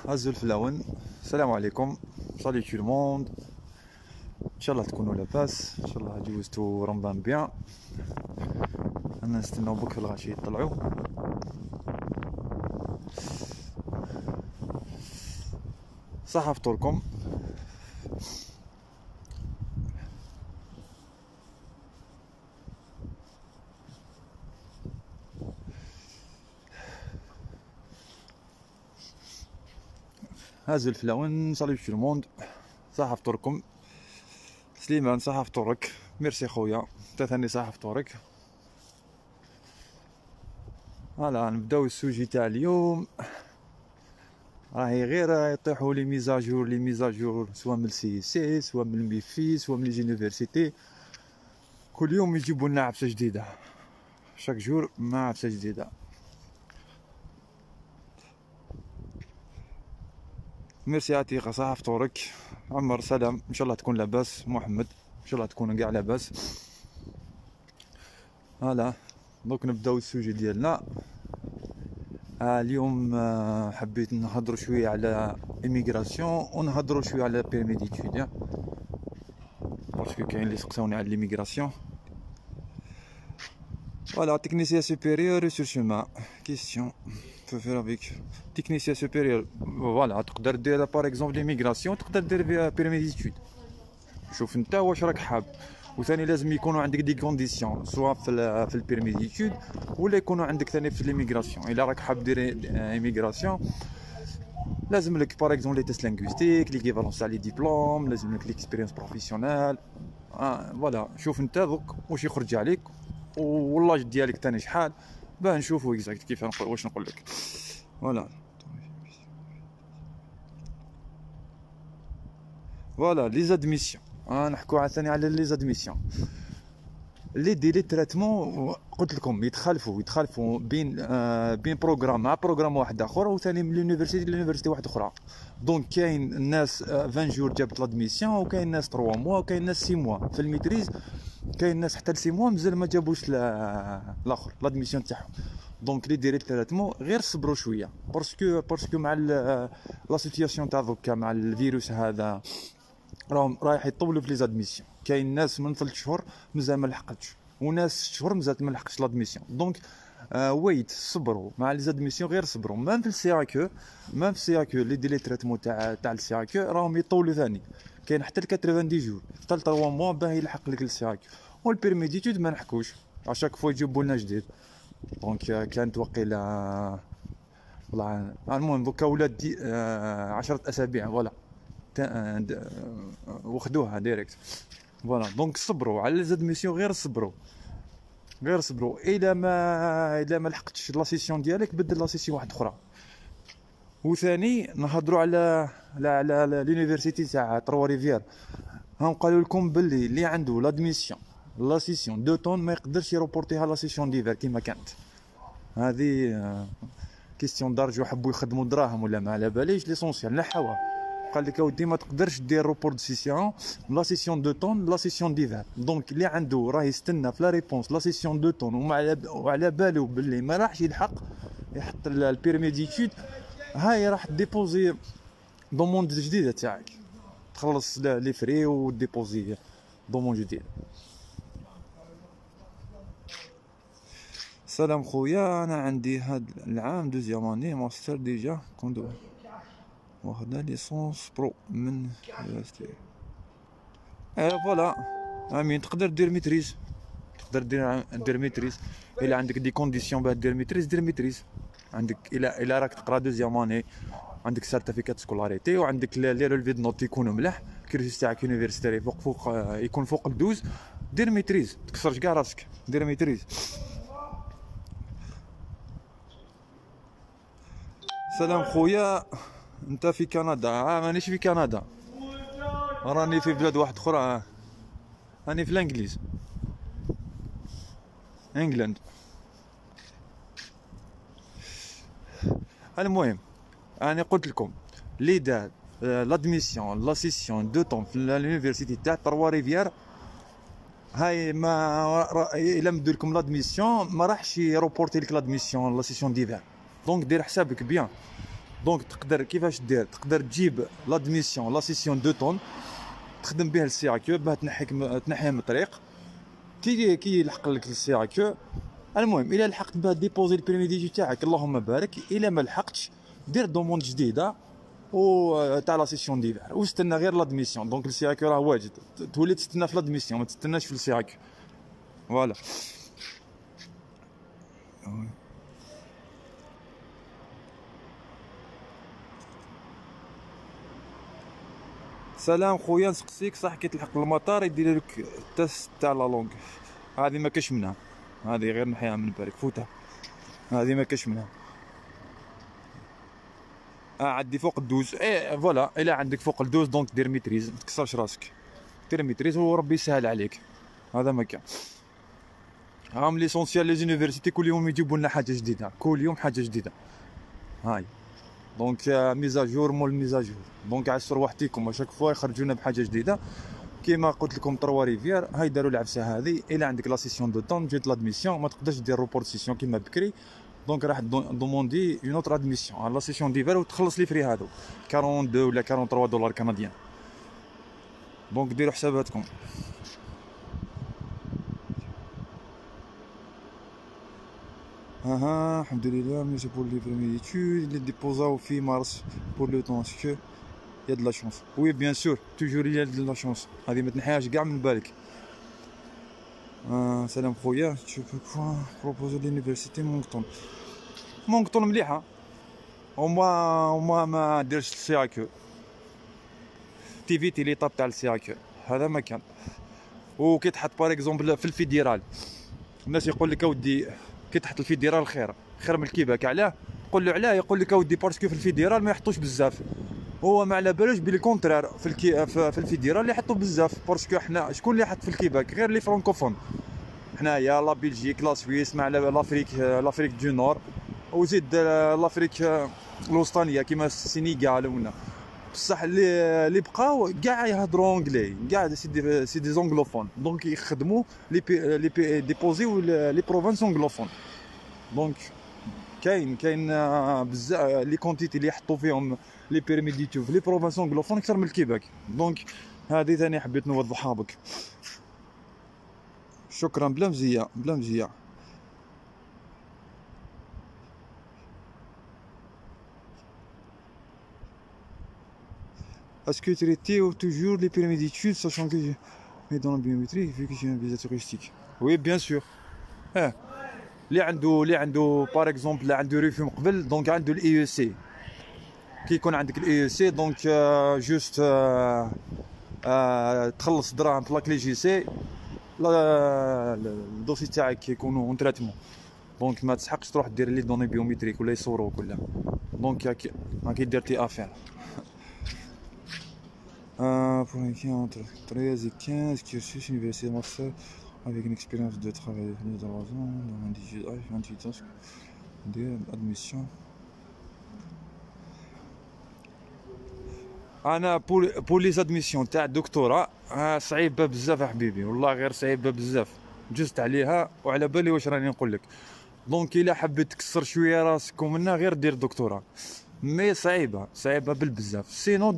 هزوا الفلاون. السلام عليكم، صالي تو الموند. ان شاء الله تكونوا لاباس، ان شاء الله جوزتوا رمضان بيان. انا نستناو بك في الغاشي يطلعوا. صحة فطوركم. هازوا الفلاون، صالي تو الموند. صحة فطوركم. سليمان صحة فطورك. ميرسي خويا، انت ثاني صحة فطورك. فوالا نبداو السوجي تاع اليوم. راهي غير يطيحوا لي ميزاجور سواء من السي سي سواء من الميفي سواء من لي جونيفرسيتي. كل يوم يجيبوا لنا عفسه جديده، شاك جور مع عفسه جديده. ميرسي عتيقه، صحة فطورك. عمر سلام، ان شاء الله تكون لاباس. محمد ان شاء الله تكونوا كاع لاباس. فوالا دوك نبداو السوجي ديالنا. اليوم حبيت نهضروا شويه على ايميغراسيون ونهضروا شويه على بيرمي ديتود، باسكو كاين اللي سقساوني على ليميغراسيون. فوالا تكنيسيان سوبيريور ريسورس هومان كيستيون faut faire avec technicien supérieur. فوالا تقدر دير باغ اكزومبل ليميغراسيون، تقدر دير فيها بيرمي ديتود. شوف انت واش راك حاب، وثاني لازم يكونوا عندك دي كونديسيون سواء في البيرمي ديتود ولا يكونوا عندك ثاني في ليميغراسيون. الا راك حاب دير ايميغراسيون لازم لك باغ اكزومبل لي تيست لينغويستيك، ليكيفالونس تاع لي ديبلوم، لازم لك ليكسبيريونس بروفيسيونيل. فوالا شوف انت دوك واش يخرج عليك واللاج ديالك ثاني شحال باه نشوفوا اكزاكت كيف نقول واش نقول لك. فوالا لي زادميسيون. نحكوا عاوتاني على لي زادميسيون. لي ديلي تريتمون قلت لكم يتخالفوا بين بروغرام مع بروغرام واحد اخر، وثاني من لونيفرسيتي لونيفرسيتي واحده اخرى. دونك كاين الناس 20 جور جابت لادميسيون، وكاين الناس 3 موا، وكاين الناس 6 موا في الميتريز، كاين الناس حتى ل 6 موا مازال ما جابوش الاخر لادميسيون تاعهم. دونك لي ديلي تريتمون غير صبروا شويه، باسكو مع لا سيتياسيون تاع دوكا مع الفيروس هذا راهم رايح يطولوا في لي زادميسيون. كاين ناس من 3 شهور مازال ما لحقتش، وناس 6 شهور مازال ما لحقتش لادميسيون. دونك ويت صبروا مع لي زادميسيون، غير صبروا. مام في السي اكو لي ديلي تريتمون تاع السي اكو راهم يطولوا ثاني، كاين حتى ل 90 جور حتى ل 3 موا باه يلحق لك السي اكو. والبيرمي ديتود ما نحكوش، اشاك فوا يجيبوا لنا جديد. دونك كانت وقيله والله المهم دوكا ولات 10 اسابيع فوالا وخدوها ديريكت. فوالا دونك صبروا على زاد ميسيون، غير صبروا. الا ما لحقتش لا سيسيون ديالك بدل لا سيسيون واحده اخرى. وثاني نهضروا على لونيفرسيتي تاع تروا ريفيير. هم قالوا لكم باللي اللي عنده لادميسيون لا سيسيون دو طون ما يقدرش يروبورتيها لا سيسيون ديفير كيما كانت. هذه كيستيون دارجو، حبوا يخدموا دراهم ولا ما على باليش. ليسونسيال نحاوها، قال لك اودي ما تقدرش دير روبور دو سيسيون لا سيسيون دو طون لا سيسيون ديفير. دونك اللي عنده راه يستنى في لا ريبونس لا سيسيون دو طون وعلى بالو باللي ما راحش يلحق يحط البيرمي ديتود، هاي راح ديبوزي دوموند جديده تاعك، تخلص لي فري وديبوزي دوموند جديد. سلام خويا، انا عندي هاد العام دوزيام اني ماستر ديجا كوندو واخدا ليسونس برو من يونيفرسيتي. فوالا امين تقدر دير ميتريز، دير ميتريز. الا عندك دي كونديسيون باه دير ميتريز عندك. الا راك تقرا دوزيام اني عندك سيرتيفيكات سكولاريتي وعندك لي رولفي د نوت يكونوا ملاح، كريس تاعك يونيفرسيتي فوق يكون فوق ال12، دير ميتريز. تكسرش كاع راسك، دير ميتريز. سلام خويا، انت في كندا؟ مانيش في كندا، راني في بلاد واحد اخرى. راني في الانجليز، انجلاند. المهم انا قلت لكم لي دار لادميسيون لا سيسيون دو طون في لونيفرسيتي تاع تروا ريفيير، هاي ما الا مدوا لكم لادميسيون ما راحش يروبورتي لك لادميسيون لا سيسيون ديفير. دونك دير حسابك بيان، دونك تقدر كيفاش دير، تقدر تجيب لادميسيون لا سيسيون 2 طون تخدم به السيراكيو باه تنحيه من الطريق. كي يلحق لك السيراكيو، المهم الا لحقت باه ديبوزي البريمي ديجي تاعك اللهم بارك، الا ما لحقتش دير دوموند جديده و تاع لا سيسيون ديفير واستنى غير لادميسيون. دونك السيراكيو راه واجد تولي تستنى في لادميسيون، ما تستناش في السيراكيو. فوالا. سلام خويا، نسقسيك صح كي تلحق المطار يدير لك التست تاع لا لونغ، هذه ما كاش منها، هذه غير نحيها من بالك فوتها، هذه ما كاش منها. عندي فوق الدوز، فوالا الا عندك فوق الدوز دونك دير ميتريز، ما تكسرش راسك، دير ميتريز وربي يسهل عليك. هذا ما كان. راهم ليسونسيال لي زونيفرسيتي كل يوم يجيبوا لنا حاجه جديده، كل يوم حاجه جديده. هاي دونك ميزاجور مول ميزاجور، دونك عسر وحديكم اشاك فوا يخرجونا بحاجه جديده. كيما قلت لكم 3 ريفيير هاي داروا العفسه هذه. الا عندك لا سيسيون دو طون جات لادميسيون ما تقدرش دير روبورت سيسيون كيما بكري، دونك راح دوموندي اون اوتر ادميسيون على لا سيسيون ديفير وتخلص لي فري هذو 42 ولا 43 دولار كنديان. دونك ديروا حساباتكم. الحمد لله ماشي بور لي بريمي ديتود لي ديبوزاو في مارس بور لو طون اسكو يا دو لا شونس. وي بيان سور توجور يا دو لا شونس، هذه ما تنحيهاش كاع من بالك. سلام خويا، tu peux proposer l'université مونكتون مليحه، وما ما ديرش السيراكيو تيفيتي لي طاب تاع السيراكيو، هذا ما كان. وكي تحط بار اكزومبل في الفيدرال، الناس يقول لك اودي كي تحط الفيدرال خير من الكيباك. علاه؟ قول له علاه، يقول لك اودي باسكو في الفيدرال ما يحطوش بزاف. هو ما على بالوش بالكونترير في الفيدرال اللي يحطوا بزاف، باسكو حنا شكون اللي يحط في الكيباك؟ غير لي فرانكوفون، حنايا لا بلجيك لا سويس، ما على لافريك دو نور، وزيد لافريك الوسطانيه كيما السينيغال ولا. بصح اللي بقاو كاع يهضروا انجلي، كاع سي دي زونغلوفون، دونك يخدموا لي ديبوزيو لي بروفانس انجلوفون. دونك كاين بزاف لي كونتيتي اللي يحطوا فيهم لي بيرمي ديتو في لي بروفانس انجلوفون اكثر من الكيباك. دونك هذه ثاني حبيت نوضحها بك. شكرا. بلا مزيه. Est-ce que tu étais toujours les périodes d'études, sachant que mais dans la biométrie, vu que j'ai un visa touristique? Oui, bien sûr. اللي عنده باغ اكزومبل اللي عنده ريفي من قبل، دونك عنده الاي او سي. كي يكون عندك الاي او سي دونك جوست تخلص دراهم في لاكلي جي سي، الدوسي تاعك يكونوا اون تريتمون، دونك ما تسحقش تروح دير لي دوني بيوميتريك ولا يصوروك ولا. دونك هاكي درتي افير. Pour un qui entre 13 et 15 cursus universitaire master avec une expérience de travail dans la zone dans 28 ans d'admission. انا بور لي زادميسيون تاع الدكتوراه صعيبه بزاف يا حبيبي، والله غير صعيبه بزاف، جزت عليها وعلى بالي واش راني نقول لك. دونك الا حبيت تكسر شويه راسك ومنها غير دير دكتوراه، مي صعيبه بالبزاف. سينو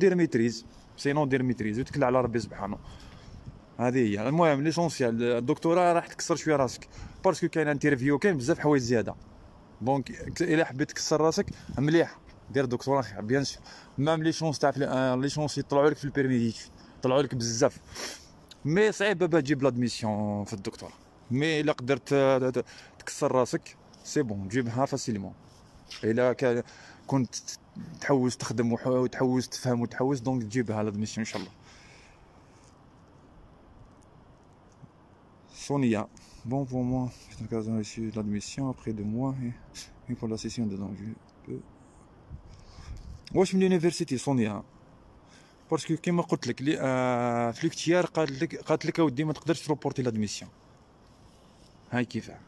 دير ميتريز وتكل على ربي سبحانه. هذه هي المهم ليسونسيال. الدكتوراه راح تكسر شويه راسك باسكو كاين انترفيو، كاين بزاف حوايج زياده. دونك الا حبيت تكسر راسك مليح دير دكتوراه خير بيان سور. مام لي شونس تاع لي شونس يطلعوا لك في البيرمي ديتود يطلعوا لك بزاف، مي صعيبه باش تجيب لادميسيون في الدكتوراه. مي الا قدرت تكسر راسك سي بون تجيبها فاسيلمون. الا كنت تحوس تخدم وتحوس تفهم وتحوس دونك تجيبها لادميسيون ان شاء الله. Sonia, bon pour moi, j'ai l'occasion reçu l'admission après 2 mois et pour la session dedans je peux. واش من اليونيفرسيتي صونيا؟ باسكو كيما قلت لك في الاختيار قالت لك اودي ما تقدرش تروبورتي لادميسيون. هاي كيفاه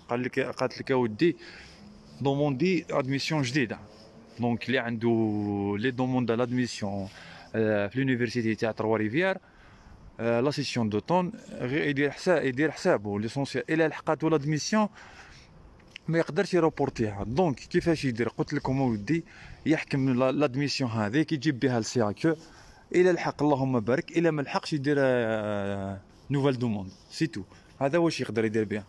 قالت لك اودي دوموندي ادميسيون جديده. دونك اللي عنده لي دوموند لادميسيون في اليونيفرسيتي تاع 3 ريفيير لا سيسيون دو طون يدير حسابه ليسونسيال. الا لحقاتو لادميسيون ما يقدرش يروبورتيها. دونك كيفاش يدير؟ قلت لكم اودي يحكم لادميسيون هذيك يجيب بها السياكو، الى الحق اللهم بارك، الى ما لحقش يدير نوفال دوموند سي تو. هذا واش يقدر يدير بها.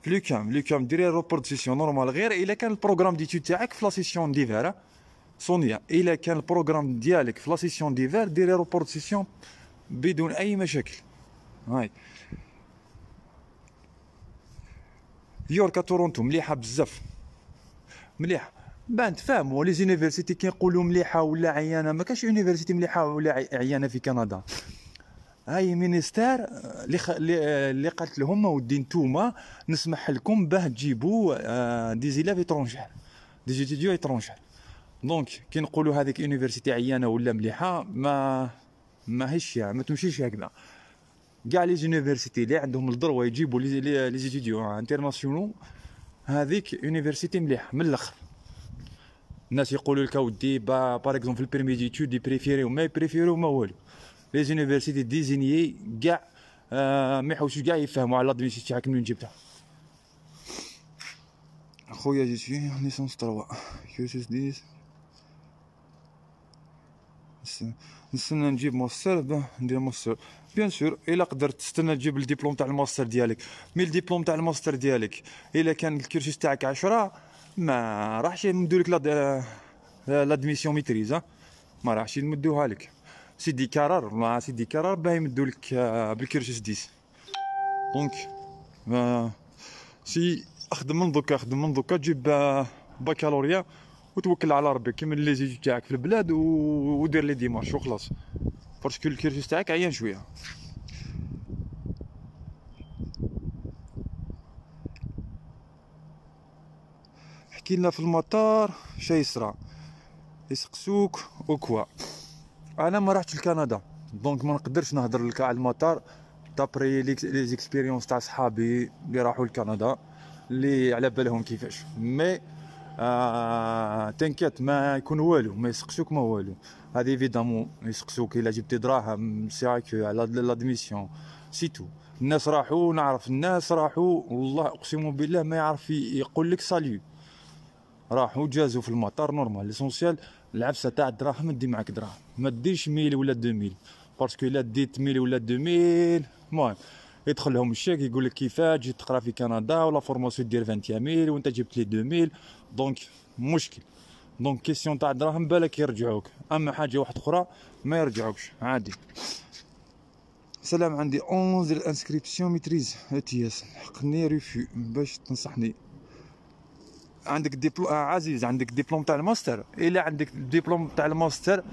في لو كام ديري روبورتيسيون نورمال، غير الا كان البروغرام ديتود تاعك في لا سيسيون ديفير سونيا، الا كان البروغرام ديالك في لا سيسيون ديفير ديري روبورتيسيون بدون اي مشاكل. هاي يوركا تورونتو مليحه بزاف، مليحه بان تفهموا. لي زونيفرسيتي كيقولوا مليحه ولا عيانه، ما كاش يونيفرسيتي مليحه ولا عيانه في كندا. هاي مينيستير اللي قالت لهم ودي نتوما نسمح لكم باه تجيبوا دي زيلاف ايترونجير، دي زيتيديو ايترونجير. دونك كي نقولوا هذيك يونيفرسيتي عيانه ولا مليحه، ما هيش ما تمشيش هكذا. كاع لي زونيفرسيتي اللي عندهم الضروه يجيبوا لي زيتيديو انترناسيونال، هذيك يونيفرسيتي مليحه من الاخر. الناس يقولوا لك ودي بار اكزومبل في البريمي ديتود يبريفيريو ما يبريفيريو ما والو. لي زونيفرسيتي ديزينيي كاع ما يحوسوش كاع يفهموا على لادميسيون تاعك منين جبتها. خويا جيت في ليسونس 3 كيوسيس 10 نستنى نجيب ماستر باه ندير ماستر. بيان سور الا قدرت تستنى تجيب الدبلوم تاع الماستر ديالك، مي الدبلوم تاع الماستر ديالك الا كان الكورسوس تاعك 10 ما راحش يمدولك لادميسيون ميتريز، ما راحش يمدوها لك. سيدي كرر ما سيدي كرر باه يمدولك بالكورسوس 10. دونك سي اخدم من دوكا تجيب بكالوريا وتوكل على ربك كيما لي زيتود تاعك في البلاد ودير لي ديمارش وخلاص، باسكو الكورسوس تاعك عيان شويه. حكي لنا في المطار شي يصرى يسقسوك وكوا. انا ما رحتش لكندا دونك ما نقدرش نهضر لك على المطار دابري لي زيكسبيريونس تاع صحابي اللي راحوا لكندا اللي على بالهم كيفاش. مي تنكت ما يكون والو، ما يسقسوك ما والو. هذه ايفيدامون يسقسوك الا جبتي دراهم سياكو على لادميسيون سي تو. الناس راحوا، نعرف الناس راحوا والله اقسم بالله ما يعرف يقول لك ساليو، راحوا جازوا في المطار نورمال. ليسونسيال العفسه تاع الدراهم دي معاك دراهم، ما ديش 1000 ولا 2000 باسكو الا ديت 1000 ولا 2000 المهم يدخل لهم الشيك يقول لك كيفاش تجي تقرا في كندا ولا فورماسيون دير 21000 وانت جبت لي 2000. دونك مشكل. دونك كيسيون تاع الدراهم بالك يرجعوك، اما حاجه واحده اخرى ما يرجعوكش عادي. سلام عندي 11 الانسكريبسيون ميتريز اتياس حقني ريفيو باش تنصحني. عندك ديبلوم عزيز، عندك ديبلوم تاع الماستر. الا عندك ديبلوم تاع الماستر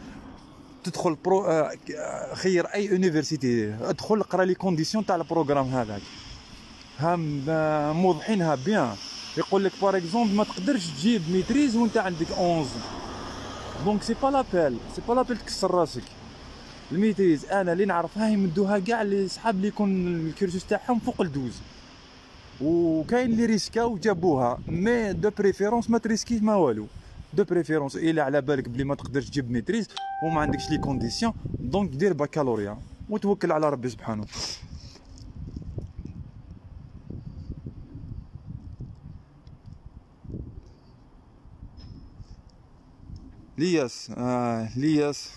تدخل برو خير اي يونيفرسيتي، ادخل اقرا لي كونديسيون تاع البروغرام هذاك، هم موضحينها بيان. يقول لك بار اكزومبل ما تقدرش تجيب ميتريز وانت عندك 11. دونك سي با لابيل تكسر راسك. الميتريز انا اللي نعرفها يمدوها كاع لي صحاب اللي يكون الكورسوس تاعهم فوق ال12، وكاين اللي ريسكاو جابوها. مي دو بريفيرونس ما تريسكيش ما والو. دو بريفيرونس الا على بالك بلي ما تقدرش تجيب ميتريز وما عندكش لي كونديسيون، دونك دير بكالوريا وتوكل على ربي سبحانه. لياس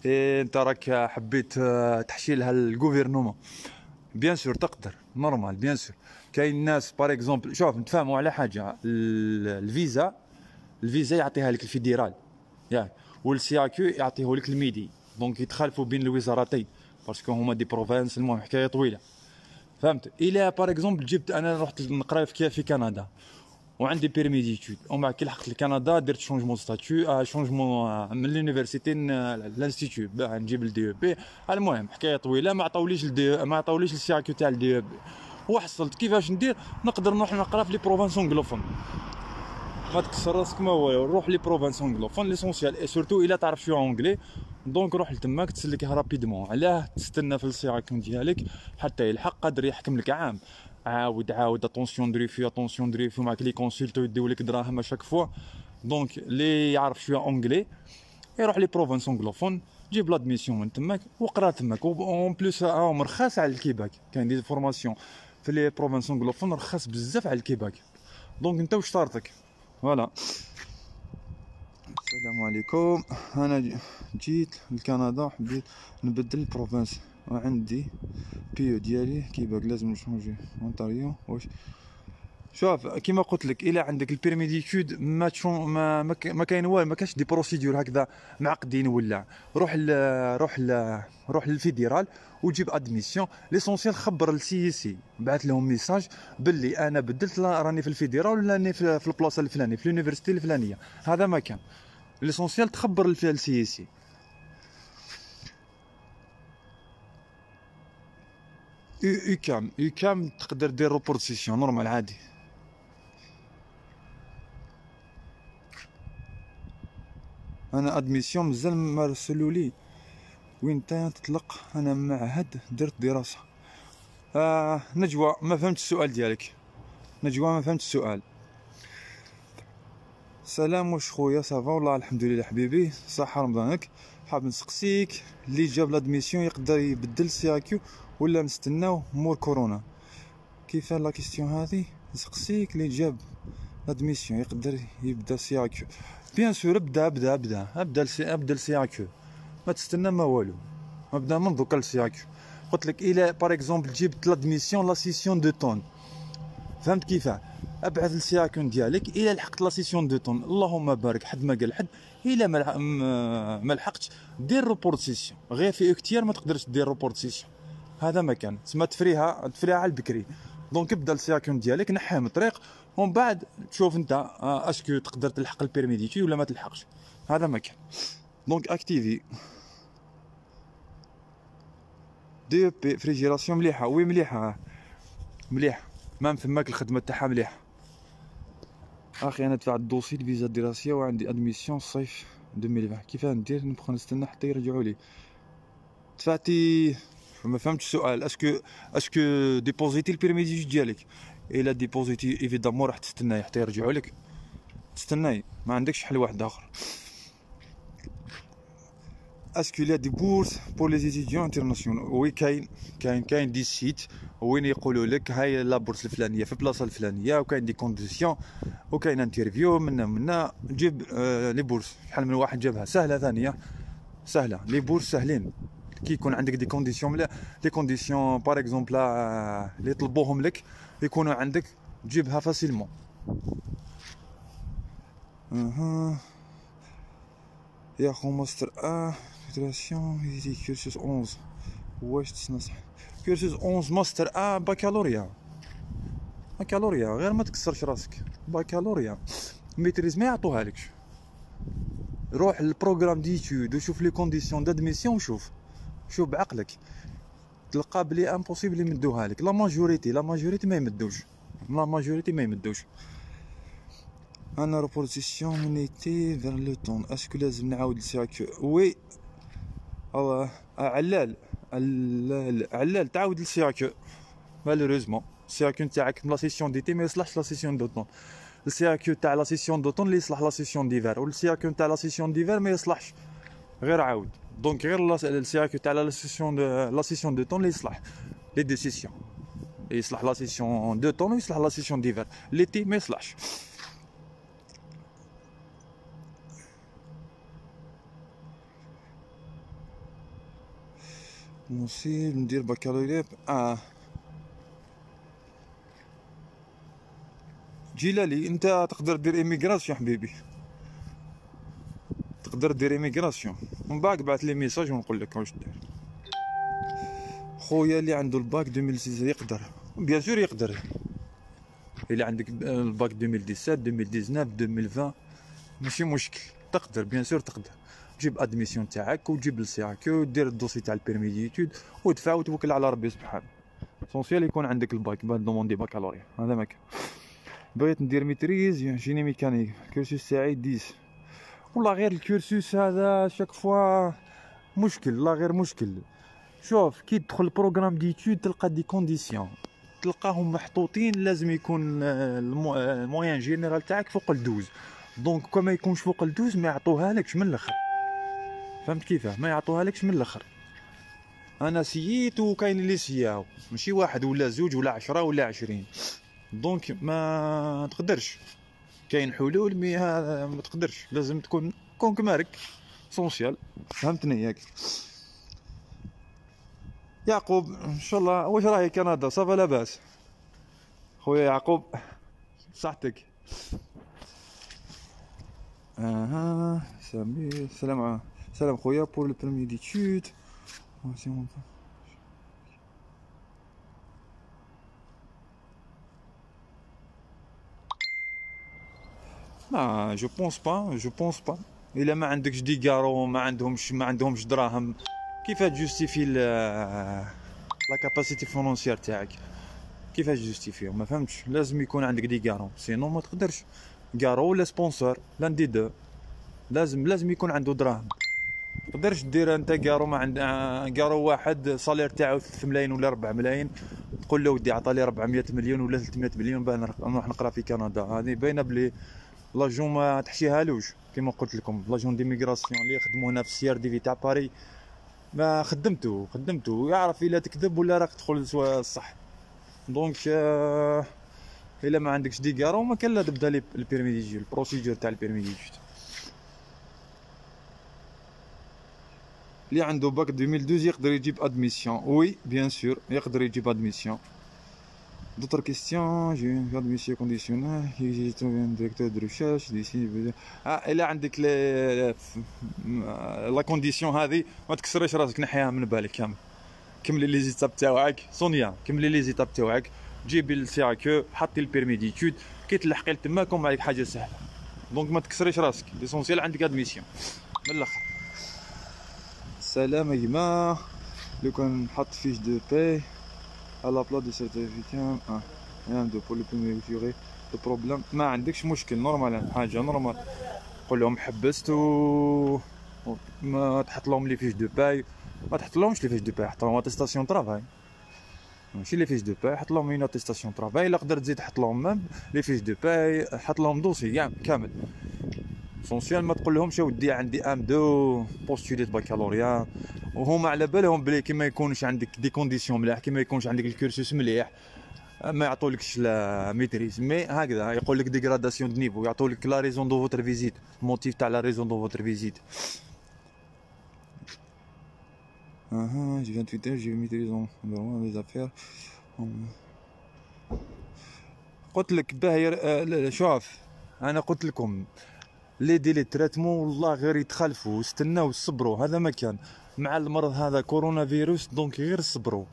انت راك حبيت تحشيلها الجوفرنمون. بيان سور تقدر نورمال بيان سور. كاين ناس بار اكزومبل شوف نتفاهموا على حاجه، الفيزا يعطيها لك الفيدرال ياك، والسياكو يعطيه لك الميدي. دونك يتخالفوا بين الوزارتين باسكو هما دي بروفانس. المهم حكايه طويله فهمت. الا بار اكزومبل جبت انا رحت نقرا في كندا وعندي بيرمي ديتود ومن بعد كي لحقت لكندا درت شونجمون ستاتيو شونجمون من لونيفرسيتي لانستيتيو باه نجيب الدي او بي. المهم حكايه طويله ما عطاوليش السياكو تاع الدي او بي. وحصلت كيفاش ندير، نقدر نروح نقرا في لي بروفانس انغلوفون. ما تكسر راسك ما والو، نروح لي بروفانس انغلوفون ليسونسيال اي سورتو الا تعرف شويه اونغلي. دونك روح لتماك تسلكها رابيدمون. علاه تستنى في السياكو ديالك حتى يلحق، قادر يحكم لك عام. عاود اتونسيون دريفيو معاك لي كونسلتو يديو لك دراهم اشاك فوا. دونك اللي يعرف شويه اونغلي يروح لي بروفانس انغلوفون، جيب لادميسيون من تماك وقرا تماك. اون بليس راهم رخاص على الكيباك، كاين دي فورماسيون في لي بروفانس انغلوفون رخص بزاف على الكيباك. دونك انت واش طارتك؟ فوالا. السلام عليكم. انا جيت لكندا حبيت نبدل البروفانس وعندي بيو ديالي كيباك لازم نشونجي اونتاريو. واش شوف كيما قلت لك الا عندك البيرمي ديتود ما تشون ما كاين والو، ما كاش دي بروسيدور هكذا معقدين ولا روح للفيدرال وجيب ادميسيون. ليسونسيال خبر السي سي، بعث لهم ميساج باللي انا بدلت راني في الفيدرال ولا راني في البلاصه الفلانيه في اليونيفرسيتي الفلانيه. هذا ما كان ليسونسيال تخبر السي سي. يو كام تقدر دير روبورتيسيون نورمال عادي. انا ادميسيون مازال ما رسلولي وين انت تطلق. انا معهد درت دراسه. نجوى ما فهمت السؤال ديالك. نجوى ما فهمت السؤال. سلام واش خويا صافا والله الحمد لله حبيبي صحه رمضانك. حاب نسقسيك اللي جاب لادميسيون يقدر يبدل سي كيو ولا نستناو مور كورونا؟ كيف لا كيستيون هذه؟ نسقسيك اللي جاب لادميسيون يقدر يبدا سي كيو. بيان سور ابدا السي كيو، ما تستنى ما والو، ابدا من دوكا السي كيو. قلت لك الى باغ اكزومبل جبت لادميسيون لا سيسيون دو طون، فهمت كيفاه؟ ابعث السي كيو ديالك الى لحقت لا سيسيون دو طون اللهم بارك حد ما قال حد. الى ما لحقتش دير روبورتيسيون، غير في اختيار ما تقدرش دير روبورتيسيون. هذا ما كان تسمى تفريها على البكري. دونك ابدا السي كيو ديالك نحيه من الطريق ومن بعد تشوف انت اسكو تقدر تلحق البيرمي ديتي ولا ما تلحقش. هذا ما كان. دونك اكتيفي دي بي فريجيراسيون مليحه. وي مليحه ما فماك الخدمه تاعها مليحه. اخي انا دفعت الدوسي الفيزا الدراسيه وعندي ادميسيون صيف 2020. كيفاه ندير؟ نبقى نستنى حتى يرجعوا لي؟ دفعتي؟ ما فهمتش السؤال. اسكو ديبوزيتي البيرمي ديالك؟ الا ديبوزيتي ايفيدامون راح تستناي حتى يرجعوا لك. تستناي ما عندكش حل واحد اخر. اسكو لي دي بورس بور لي ايتيديون انترناسيونال؟ وي كاين دي سيت وين يقولوا لك هاي لا بورس الفلانيه في البلاصه الفلانيه وكاين دي كونديسيون وكاين انترفيو منا جيب لي بورس. شحال من واحد جابها سهله ثانيه سهله. لي بورس سهلين كي يكون عندك دي كونديسيون لي كونديسيون باغ اكزومبل اللي يطلبوهم لك يكونوا عندك تجيبها فاسيلمون. يا خو ماستر فيدراسيون يجي كورسوس 11. واش تنصح كورسوس 11 ماستر بكالوريا غير ما تكسرش راسك. بكالوريا ميتريز ما يعطوها لكش. روح للبروغرام ديتود وشوف لي كونديسيون دادميسيون وشوف بعقلك تلقى بلي امبوسيبل يمدوها لك. لا ماجوريتي ما يمدوش. انا روبورتيسيون مونيتي فير لو طون. اسكو لازم نعاود السي كيو؟ وي علال تعاود السي كيو. مالوريزمون السي كيو نتاعك لا سيسيون ديتي ما يصلحش لا سيسيون دو طون. السي كيو تاع لا سيسيون دو طون اللي يصلح لا سيسيون ديفير، والسي كيو تاع لا سيسيون ديفير ما يصلحش. غير عاود. دونك غير السي كيو تاع لا سيسيون دو طون اللي يصلح لي دي سيسيون. يصلح لا سيسيون دو طون ويصلح لا سيسيون ديفير. ليتي ما يصلحش. نصيب ندير بكالوريا. جيلالي انت تقدر دير ايميغراسيون حبيبي، تقدر دير ايميغراسيون ومن بعد بعث لي ميساج ونقول لك واش دير. خويا اللي عنده الباك 2006 يقدر؟ بيان سور يقدر. اللي عندك الباك 2017 2019 2020 ماشي مشكل، تقدر بيان سور تقدر. جيب ادميسيون تاعك وتجيب السي كيو ودير الدوسي تاع البيرمي ديتود ودفع وتوكل على ربي سبحانه. سونسيال يكون عندك الباك بعد دوموندي بكالوريا. هذا ما كان. بغيت ندير ميتريز جيني ميكانيك الكورسوس تاعي 10. والله غير الكورسوس هذا شاك فوا مشكل. لا غير مشكل. شوف كي تدخل البروغرام ديتود تلقى دي كونديسيون تلقاهم محطوطين. لازم يكون الموين جينيرال تاعك فوق ال12. دونك كون ما يكونش فوق ال12 ما يعطوها لكش من الاخر. فهمت كيفاه؟ ما يعطوها لكش من الاخر. انا سييت وكاين اللي سياو، ماشي واحد ولا زوج ولا 10 ولا 20. دونك ما تقدرش، كاين حلول مي ما تقدرش، لازم تكون كما راك سونسيال. فهمتني ياك يعقوب؟ ان شاء الله. واش راهي كندا صافا لاباس خويا يعقوب؟ صحتك؟ اها سمير سلام خويا. بور لو بريمي ديتود ما جو بونس با الا ما عندكش دي كارو، ما عندهمش دراهم، كيف تجوستيفي لا كاباسيتي فينونسيير تاعك؟ كيفاش جوستيفيو؟ ما فهمتش. لازم يكون عندك دي كارو، سينو ما تقدرش. كارو ولا سبونسور، لان دي دو. لازم يكون عنده دراهم. ما تقدرش دير انت كارو ما عند كارو واحد صالير تاعو 3 ملايين ولا 4 ملايين، تقول له ودي عطالي 400 مليون ولا 300 مليون باه نروح نقرا في كندا. هذه باينه بلي لاجون ما تحشيهالوش. كيما قلت لكم لاجون ديميغراسيون اللي يخدموا هنا في السيار دي في تاع باري، ما خدمته يعرف الا تكذب ولا راك تدخل الصح. دونك الا ما عندكش دي كارو ما كان لا تبدا البيرمي دي جي، البروسيدور تاع البيرمي دي جي. اللي عنده باك 2012 يقدر يجيب ادميسيون. وي بيان سور يقدر يجيب ادميسيون. دوطر كيستيون جي ادميسيون كونديسيونيل يجي ديريكتور دو ريشيرش ديسي. الا عندك لا كونديسيون هذه ما تكسرش راسك، نحيها من بالك كامل. كملي لي زيتاب تاعك سونيا، كملي لي زيتاب تاعك، جيبي السياكو، حطي البيرمي ديتود، كي تلحقي لتماكم عليك حاجه سهله. دونك ما تكسريش راسك، ليسونسيال عندك ادميسيون من الاخر. سلام يا جماعه. لو كان نحط فيش دو باي على بلا دو سيرتيفيكان دو بور لو بروميير جوري دو بروبليم، ما عندكش مشكل، نورمال، حاجه نورمال. قول لهم حبست ما تحط لهم لي فيش دو باي، ما تحط لهمش لي فيش دو باي، حط لهم اتيستاسيون طرافاي، ماشي لي فيش دو باي. حط لهم اون اتيستاسيون طرافاي، الا قدرت تزيد حط لهم ميم لي فيش دو باي، حط لهم دوسي كامل. سونسيال ما تقول لهمش ودي عندي ام دو بوستوليت بكالوريا، وهما على بالهم بلي كي ما يكونش عندك دي كونديسيون مليح، كي ما يكونش عندك الكورسوس مليح، ما يعطولكش لا ميتريز. مي هكذا يقول لك ديغراداسيون دو نيفو، يعطولك لا ريزون دو فوتر فيزيت، الموتيف تاع لا ريزون دو فوتر فيزيت. je viens de Twitter, j'ai maîtrisé les affaires. قلت لك باهي. شوف انا قلت لكم لي ديلي تريتمون والله غير يتخلفوا، استناو صبروا. هذا ما كان مع المرض هذا كورونا فيروس، دونك غير صبروا.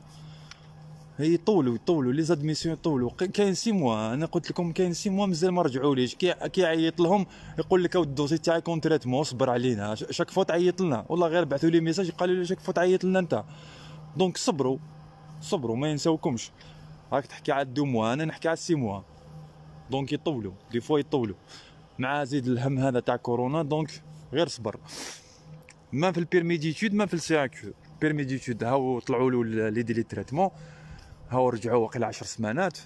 هي يطولوا لي زادميسيون يطولوا. كاين 6 موا، انا قلت لكم كاين 6 موا مازال ما رجعوليش. كي عيط لهم يقول لك الدوسي تاعي كون تريتمون، صبر علينا. شاك فوت عيط لنا والله، غير بعثوا لي ميساج قالوا لي شاك فوت عيط لنا انت. دونك صبروا ما ينساوكمش. راك تحكي على 2 موا، انا نحكي على 6 موا. دونك يطولوا دي فوا يطولوا مع زيد الهم هذا تاع كورونا. دونك غير صبر، ما في البيرمي ديتود ما في السي كيو. بيرمي ديتود هاو طلعوا له لي ديلي تريتمون، هاو رجعوا واقيلا 10 سمانات،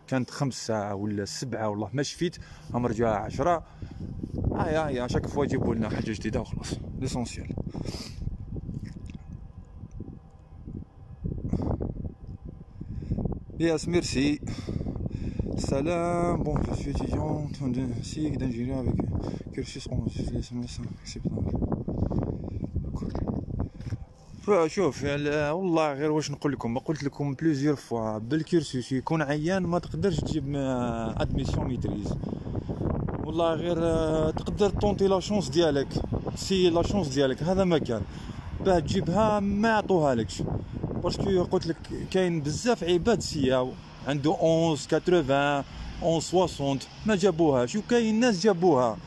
كانت 5 ولا 7 والله ما شفيت، هم رجعوا 10. هيا شاك فوا يجيبوا لنا حاجه جديده وخلاص، ليسونسيال. ياس ميرسي. Salam, bon, je suis étudiant d'ingénieur avec cursus 11. شوف والله غير واش نقول لكم، ما قلت لكم بليزيور فوا بالكورسوس يكون عيان ما تقدرش تجيب ادميسيون ميتريز. والله غير تقدر تونتي لا شونس ديالك، سي لا شونس ديالك. هذا ما كان باه تجيبها ما يعطوها لكش، باسكو قلت لك كاين بزاف عباد سياو عنده 11 80 11 60 ما جابوهاش، وكاين ناس جابوها.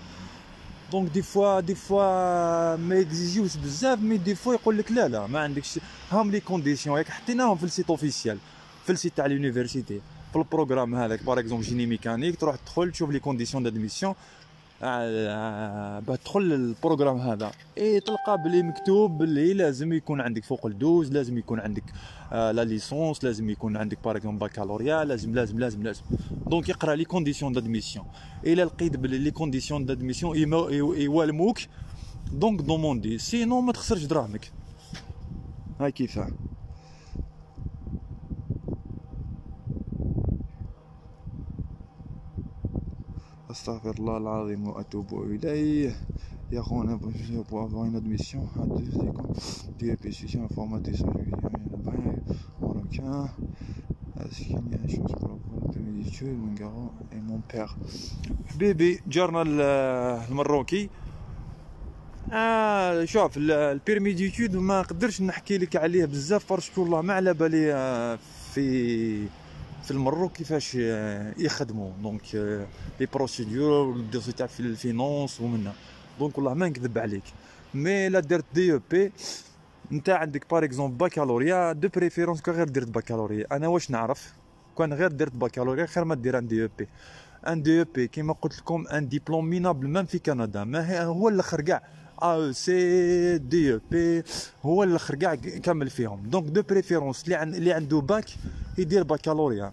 دونك دي فوا ما يكزيجيوش بزاف، مي دي فوا يقول لك لا ما عندكش. هام لي كونديسيون ياك حطيناهم في السيت اوفيسيال، في السيت تاع لونيفرسيتي، في البروغرام هذاك. باغ اكزومبل جيني ميكانيك، تروح تدخل تشوف لي كونديسيون دادميسيون باه تدخل البروغرام هذا، اي تلقى بلي مكتوب بلي لازم يكون عندك فوق ال12، لازم يكون عندك لا ليسونس، لازم يكون عندك باغ اكزومبل بكالوريا، لازم. دونك يقرا لي كونديسيون دادميسيون. الا لقيت بلي لي كونديسيون دادميسيون يوالموك، دونك دوموندي، سينو ما تخسرش دراهمك. هاي كيفاه. استغفر الله العظيم واتوب اليه. يا خونا pour avoir une admission à deux écoles d'IEP informatisation marocain. Est-ce qu'il y a une chance pour avoir une étude mon garant et mon père حبيبي جارنا المروكي. شوف البيرمي ديتود ما نقدرش نحكي لك عليه بزاف باسكو والله ما على بالي في المروك كيفاش يخدموا دونك لي بروسيدور والدوسي تاع في الفينونس ومنها دونك والله ما نكذب عليك. مي لا درت دي او بي نتا عندك باغ اكزومبل باكالوريا دو بريفيرونس كو غير درت باكالوريا. انا واش نعرف كان غير درت باكالوريا خير ما دير ان دي او بي. ان دي او بي كيما قلت لكم ان ديبلوم مينابل ميم في كندا ما هو الاخر كاع ا سي دي او بي هو الاخر كاع كامل فيهم. دونك دو بريفيرونس اللي عنده باك يدير باكالوريا،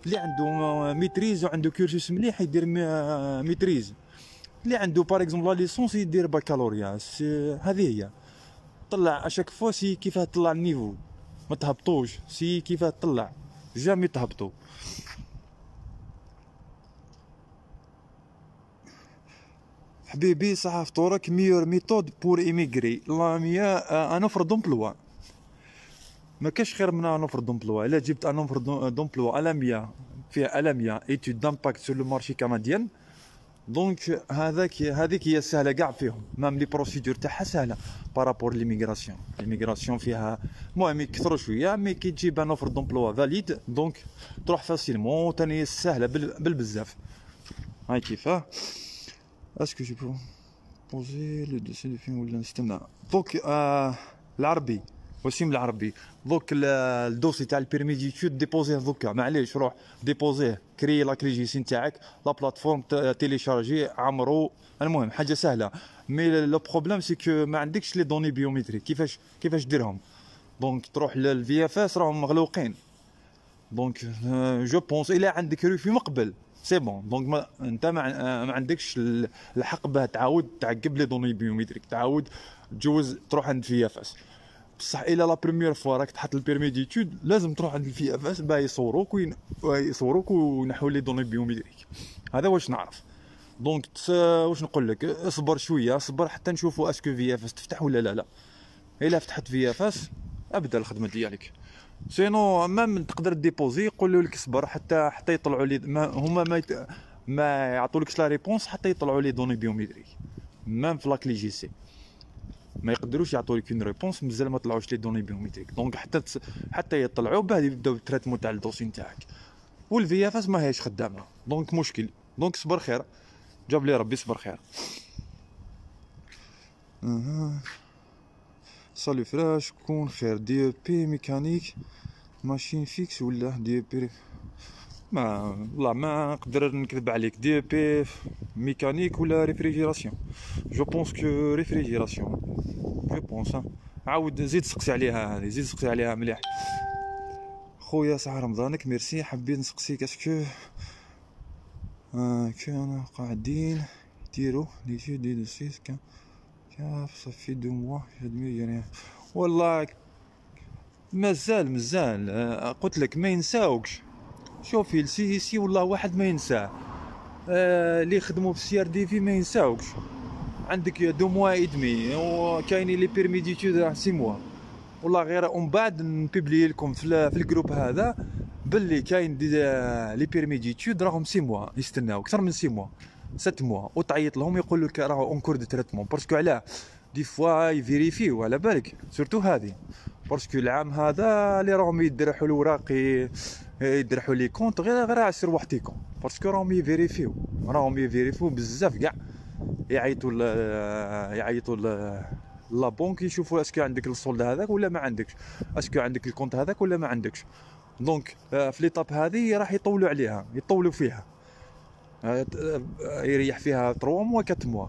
اللي عنده ميتريز وعنده كورسوس مليح يدير ميتريز، اللي عنده باغ اكزومبل لا ليسونس يدير باكالوريا. هذه هي طلع اشاك فوا سي كيفاه تطلع النيفو ما تهبطوش، سي كيفاه تطلع جامي تهبطوا. حبيبي صح فطورك ميور ميثود بور ايميغري لا ميا ان اوفر دومبلوا. ما كاش خير من ان اوفر دومبلوا. الا جبت ان اوفر دومبلوا الميا فيها الميا ايتود دامباكت سور لو مارشي كنديان دونك هذيك هي سهله كاع فيهم. مام لي بروسيدور تاعها سهله بارابور ليميغراسيون. ليميغراسيون فيها المهم يكثروا شويه مي كي تجيب ان اوفر دومبلوا فاليد دونك تروح فاسيلمون تاني سهله بالبزاف. هاي كيفاه. اسكو جو بو بوزي لو دوسي دو فيلم ولا نستنى دونك العربي وسيم العربي دوك الدوسي تاع البيرمي ديتود ديبوزيه دوكا معليش روح ديبوزيه كري لا كريجيسين تاعك لا بلاتفورم تيليشارجي عمرو. المهم حاجه سهله مي لو بروبليم سي كو ما عندكش لي دوني بيومتريك كيفاش ديرهم. دونك تروح للفي اف اس راهم مغلوقين دونك جو بونس الا عندك ريفي مقبل سي بون دونك ما انت ما عندكش الحق باه تعاود تعقب لي دوني بيومتريك تعاود تجوز تروح عند في اف اس. بصح الا لا بريمير فوا راك تحط البيرمي ديتود لازم تروح عند الفي اف اس باه يصوروك وينحوا لي دوني بيومتريك. هذا واش نعرف. دونك واش نقول لك اصبر شويه اصبر حتى نشوفوا اسكو في اف اس تفتح ولا لا. الا فتحت في اف اس ابدا الخدمه ديالك. سينو مام تقدر ديبوزي يقولوا لك اصبر حتى يطلعوا لي هما ما يعطولكش لا ريبونس حتى يطلعوا لي دوني بيومتريك. مام في لاكلي جي سي ما يقدروش يعطوا لك اون ريبونس مازال ما طلعوش لي دوني بيومتريك. دونك حتى يطلعوا باه يبداو التريتمون تاع الدوسي نتاعك. والفي اف اس ما هيش خدامه دونك مشكل. دونك صبر خير جاب لي ربي صبر خير. صالي فراش كون خير دي او بي ميكانيك ماشين فيكس ولا دي او بي ما والله ما نقدر نكذب عليك. دي او بي ميكانيك ولا ريفريجيراسيون. جو بونس كو ريفريجيراسيون جو بونس. عاود زيد سقسي عليها هذه زيد سقسي عليها مليح. خويا صح رمضانك ميرسي. حبيت نسقسيك اسكو كانوا قاعدين يديروا ليتود دي دوسيس كاف صافي 2 موا جادمي يعني والله مازال قلت لك ما ينساوكش. شوفي السي سي والله واحد ما ينساه. اللي يخدموا في السي ار دي في ما ينساوكش. عندك 2 موا اي دمي وكاينين لي بيرمي ديتود راه 6 موا والله. غير ومن بعد نبيبلي لكم في الجروب هذا باللي كاين لي بيرمي ديتود راهم 6 موا يستناو اكثر من 6 موا 7 موا وتعيط لهم يقول لك راه اونكور دو تريتمون باسكو علاه دي فوا يفيريفيو على بالك سورتو هذه باسكو العام هذا اللي راهم يدرحوا الوراق يدرحوا لي كونط غير عسر وحديكم باسكو راهم يفيريفيو بزاف كاع يعيطوا لا بونك يشوفوا اسكو عندك الصولد هذاك ولا ما عندكش اسكو عندك الكونط هذاك ولا ما عندكش. دونك في ليطاب هذه راح يطولوا فيها يريح فيها 3 موا 4 موا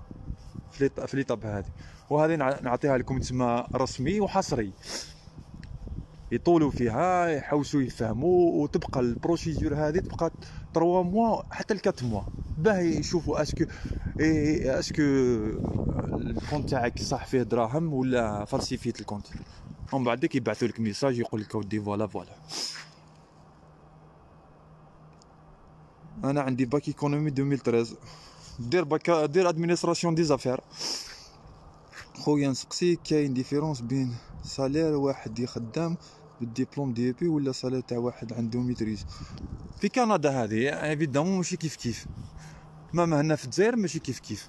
في ليطاب هذه. وهذه نعطيها لكم تسمى رسمي وحصري يطولوا فيها يحوسوا يفهموا وتبقى البروسيدور هذه تبقى 3 موا حتى 4 موا باه يشوفوا اسكو الكونت تاعك صح فيه دراهم ولا فالسيفيت الكونت. ومن بعد كيبعثوا لك ميساج يقول لك اودي فوالا فوالا. انا عندي باك ايكونومي 2013. دير ادمينستراسيون دي زافير. خويا نسقسيك، كاين ديفيرونس بين سالير واحد يخدم بالدبلوم دي بي ولا سالير تاع واحد عنده ميتريز؟ في كندا هذه ايفيدامون ماشي كيف كيف، ما هنا في الجزائر ماشي كيف كيف.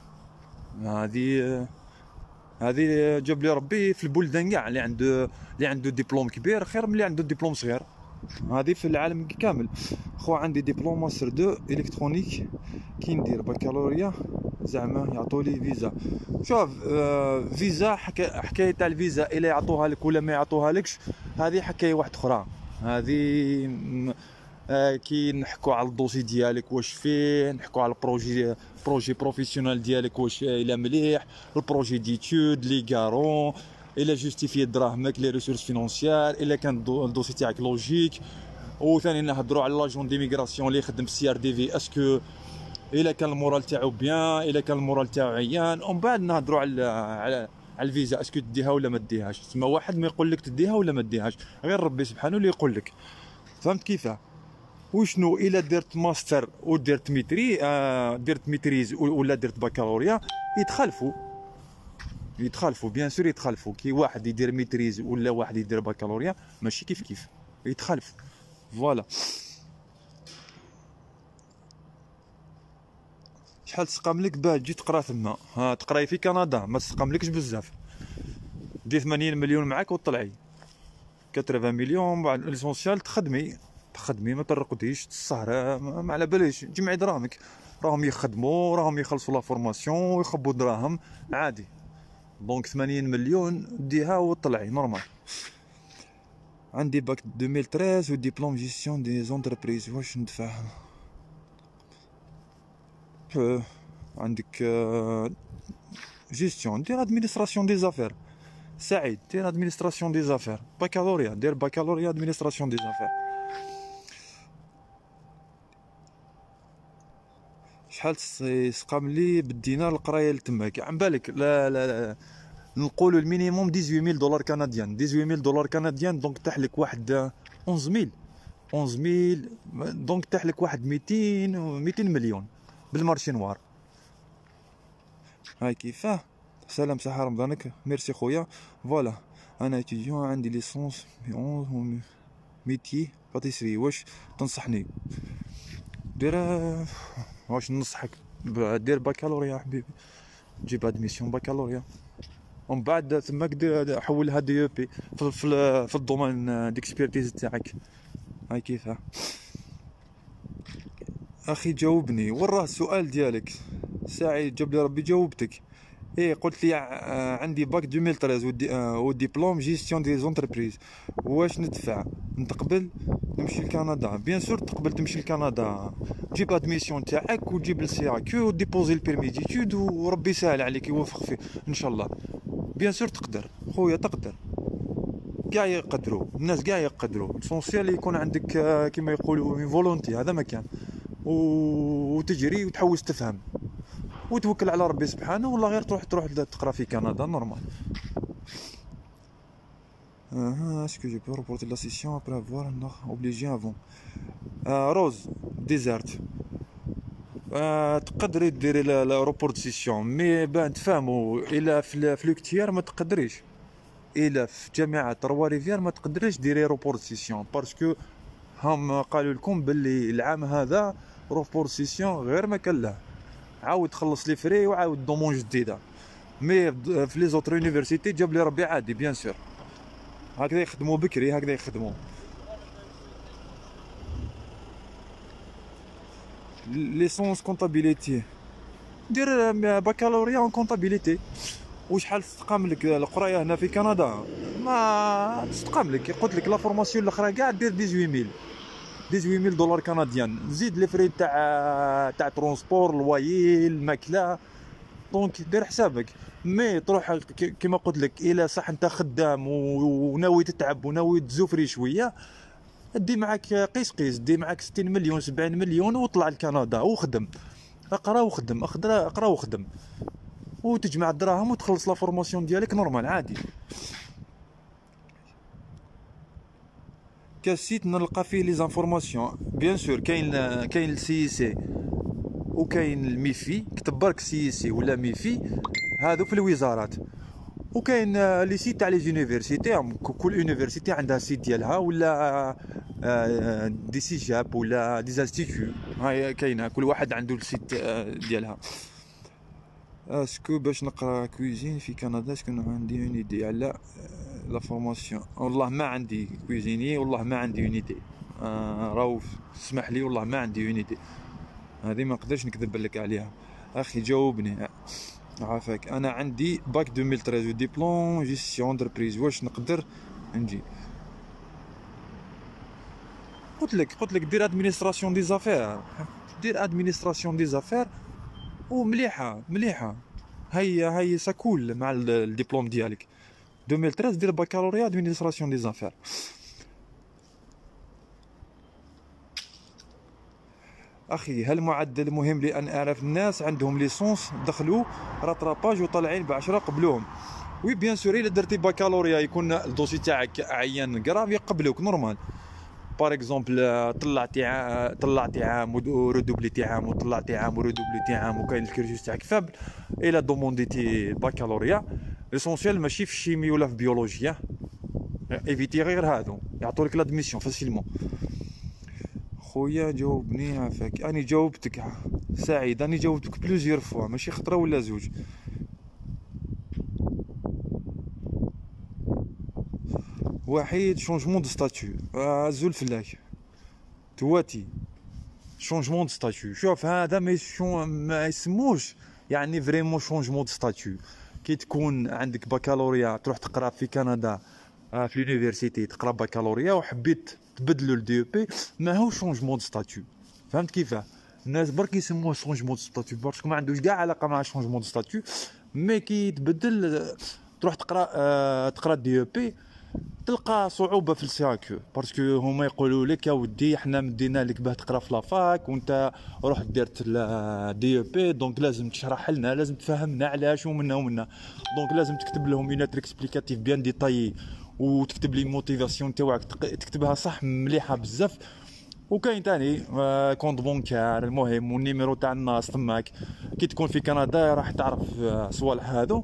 هذه جاب لي ربي في البلدان كاع اللي عنده دبلوم كبير خير من اللي عنده دبلوم صغير. هذه في العالم كامل. خو عندي دبلوم ماستر 2 الكترونيك، كي ندير بكالوريا زعما يعطولي فيزا. شوف فيزا حكايه تاع الفيزا الا يعطوها لك ولا ما يعطوها لكش، هذه حكايه واحده اخرى. هذه كي نحكوا على الدوسي ديالك واش فيه، نحكوا على بروجي بروفيسيونال ديالك واش الا مليح، البروجي ديتود لي غارون، الا جوستيفي دراهمك لي ريسورس فينونسيير، الا كان الدوسي تاعك لوجيك. وثاني نهضروا على لاجون ديميغراسيون اللي يخدم في CRDV اسكو الا كان المورال تاعو بيان، الا كان المورال تاعو عيان. ومن بعد نهضروا على الفيزا اسكو تديها ولا ما تديهاش. تسمى واحد ما يقول لك تديها ولا ما تديهاش، غير ربي سبحانه اللي يقول لك. فهمت كيفاه؟ وشنو الا درت ماستر ودرت درت ميتريز ولا درت بكالوريا يتخالفوا بيان سور يتخالفوا. كي واحد يدير ميتريز ولا واحد يدير بكالوريا ماشي كيف كيف، يتخالفوا. فوالا. شحال تسقام لك باه تجي تقرا تما؟ تقراي في كندا ما تسقاملكش بزاف، دي 80 مليون معاك وطلعي 80 مليون. بعد ليسونسيال تخدمي ما ترقديش السهره، ما على باليش، جمعي دراهمك. راهم يخدموا، راهم يخلصوا لا فورماسيون ويخبوا دراهم عادي. دونك 80 مليون ديها وطلعي نورمال. عندي باك 2013 وديبلوم جيستيون دي زونتربريز. واش ندفع؟ عندك جيستيون، دير ادمينستراسيون دي زافير. سعيد دير ادمينستراسيون دي زافير. بكالوريا دير بكالوريا ادمينستراسيون دي زافير. شحال تسقام لي بالدينار القرايه لتماك؟ عم بالك لا نقولوا المينيموم 18000 دولار كنديان. 18000 دولار كنديان دونك تحلك واحد 11000 دونك تحلك واحد 200 مليون بالمارشي نوار. هاي كيفاه. سلام صحة رمضانك. ميرسي خويا. فوالا انا اتيديون عندي ليسونس ميتي باتيسري. واش تنصحني دير؟ واش ننصحك دير بكالوريا حبيبي، جيب ادميسيون بكالوريا ومن بعد تماك دير حولها دي بي في الدومين ديكسبيرتيز تاعك. هاي كيفاه. اخي جاوبني، وراه السؤال ديالك. سعيد جاب لي ربي جاوبتك. قلت لي عندي باك 2013 وديبلوم جيستيون دي زونتربريز. واش ندفع؟ نتقبل نمشي لكندا؟ بيان سور تقبل تمشي لكندا، جيب ادميسيون تاعك وجيب السي كيو وديبوزي البيرمي ديتود وربي يسهل عليك يوفق فيه ان شاء الله. بيان سور تقدر خويا، تقدر. كاع يقدروا الناس، كاع يقدروا. لسونسيال يكون عندك كيما يقولوا فولونتي، هذا ما كان، وتجري وتحوس تفهم وتوكل على ربي سبحانه. والله غير تروح تقرا في كندا نورمال. اسكو جو بو ريبورتي لا سيسيون ابري افوار نو اوبليجي افون؟ روز ديزرت تقدري ديري لا روبورت سيسيون، مي بان تفهموا الا في لوكتيير ما تقدريش، الا في جامعه تروا ريفير ما تقدريش ديري روبورت سيسيون، باسكو هم قالوا لكم باللي العام هذا روبورت سيسيون غير ما كان له، عاود خلص لي فري وعاود دومون جديده. مي في لي زوتر يونيفرسيتي جاب لي ربي عادي بيان سور، هكذا يخدموا بكري، هكذا يخدموا. ليسونس كونطابيليتي دير بكالوريا اون كونطابيليتي. وشحال تستقام لك القرايه هنا في كندا؟ ما تستقام لك، قلت لك لا فورماسيون الاخرى كاع دير 18000 دولار كنديان، زيد لي فري تاع ترونسبور، الوايي، الماكله، دونك دير حسابك. مي تروح كيما قلت لك، الا صح انت خدام وناوي تتعب وناوي تزوفري شويه، دي معاك قيس دي معاك 60 مليون 70 مليون وطلع لكندا وخدم، اقرا وخدم وتجمع الدراهم وتخلص لا فورماسيون ديالك نورمال عادي. كسيت نلقى فيه لي زانفورماسيون بيان سور. كاين السي سي وكاين الميفي، كتب برك سي سي ولا ميفي، هادو في الوزارات. وكاين لي سيت تاع لي زونيفرسيتي، كل يونيفرسيتي عندها سيت ديالها، ولا دي سيجاب ولا دي انستيتيو، هاي كاينه كل واحد عنده السيت ديالها. اسكو باش نقرا كويزين في كندا اسكو عندي اون ايدي على لا فورماسيون؟ والله ما عندي كويزيني، والله ما عندي اون ايدي. راهو اسمح لي والله ما عندي اون ايدي، هذه ما نقدرش نكذب لك عليها. اخي جاوبني عافاك. انا عندي باك 2013 وديبلوم جيستيون انتربريز، واش نقدر نجي؟ قلت لك دير ادمينستراسيون دي زافير، دير ادمينستراسيون دي زافير ومليحه. هي ساكول مع الدبلوم ديالك 2013 دير بكالوريا ادمينستراسيون دي زافير. اخي هل معدل مهم لان اعرف الناس عندهم ليسونس دخلوا راتراباج وطالعين ب10 قبلوهم؟ وي بيان سور، الا درتي بكالوريا يكون الدوسي تاعك عيان كراف يقبلوك نورمال. بار اكزومبل طلعتي عام وردوبليتي عام، وطلعتي عام وردوبليتي عام، وكاين الكورسوس تاعك فابل، الا دومونديتي بكالوريا ليسونسيال ماشي في الشيمي ولا في بيولوجيا، ايفيتي غير هادو يعطولك لادميسيون فاسيلمون. خويا جاوبني عافاك. اني جاوبتك سعيد، اني جاوبتك بلوزيور فوا، ماشي خطره ولا زوج. وحيد شونجمون دو ستاتيو، زول فلاك تواتي شونجمون دو ستاتيو. شوف هذا ما يسموش يعني فريمون شونجمون دو ستاتيو. كي تكون عندك بكالوريا تروح تقرا في كندا في لونيفرسيتي، تقرا بكالوريا وحبيت تبدلوا الدي او بي، ما هو شونجمون دو ستاتيو. فهمت كيفاه؟ الناس برك يسموه شونجمون دو ستاتيو باسكو ما عندوش كاع علاقه مع شونجمون دو ستاتيو. مي كي تبدل تروح تقرا دي او بي، تلقى صعوبه في السياكو باسكو هما يقولوا لك يا ودي احنا مدينا لك باه تقرا في لافاك وانت روح درت دي او بي، دونك لازم تشرح لنا، لازم تفهمنا علاش ومنا دونك لازم تكتب لهم اونات اكسبليكاتيف بيان ديتايي، وتكتب لي موتيفاسيون تاعك تكتبها صح مليحه بزاف. وكاين تاني كونط بونكار، المهم والنيميرو تاع الناس تماك. كي تكون في كندا راح تعرف صوالح هادو،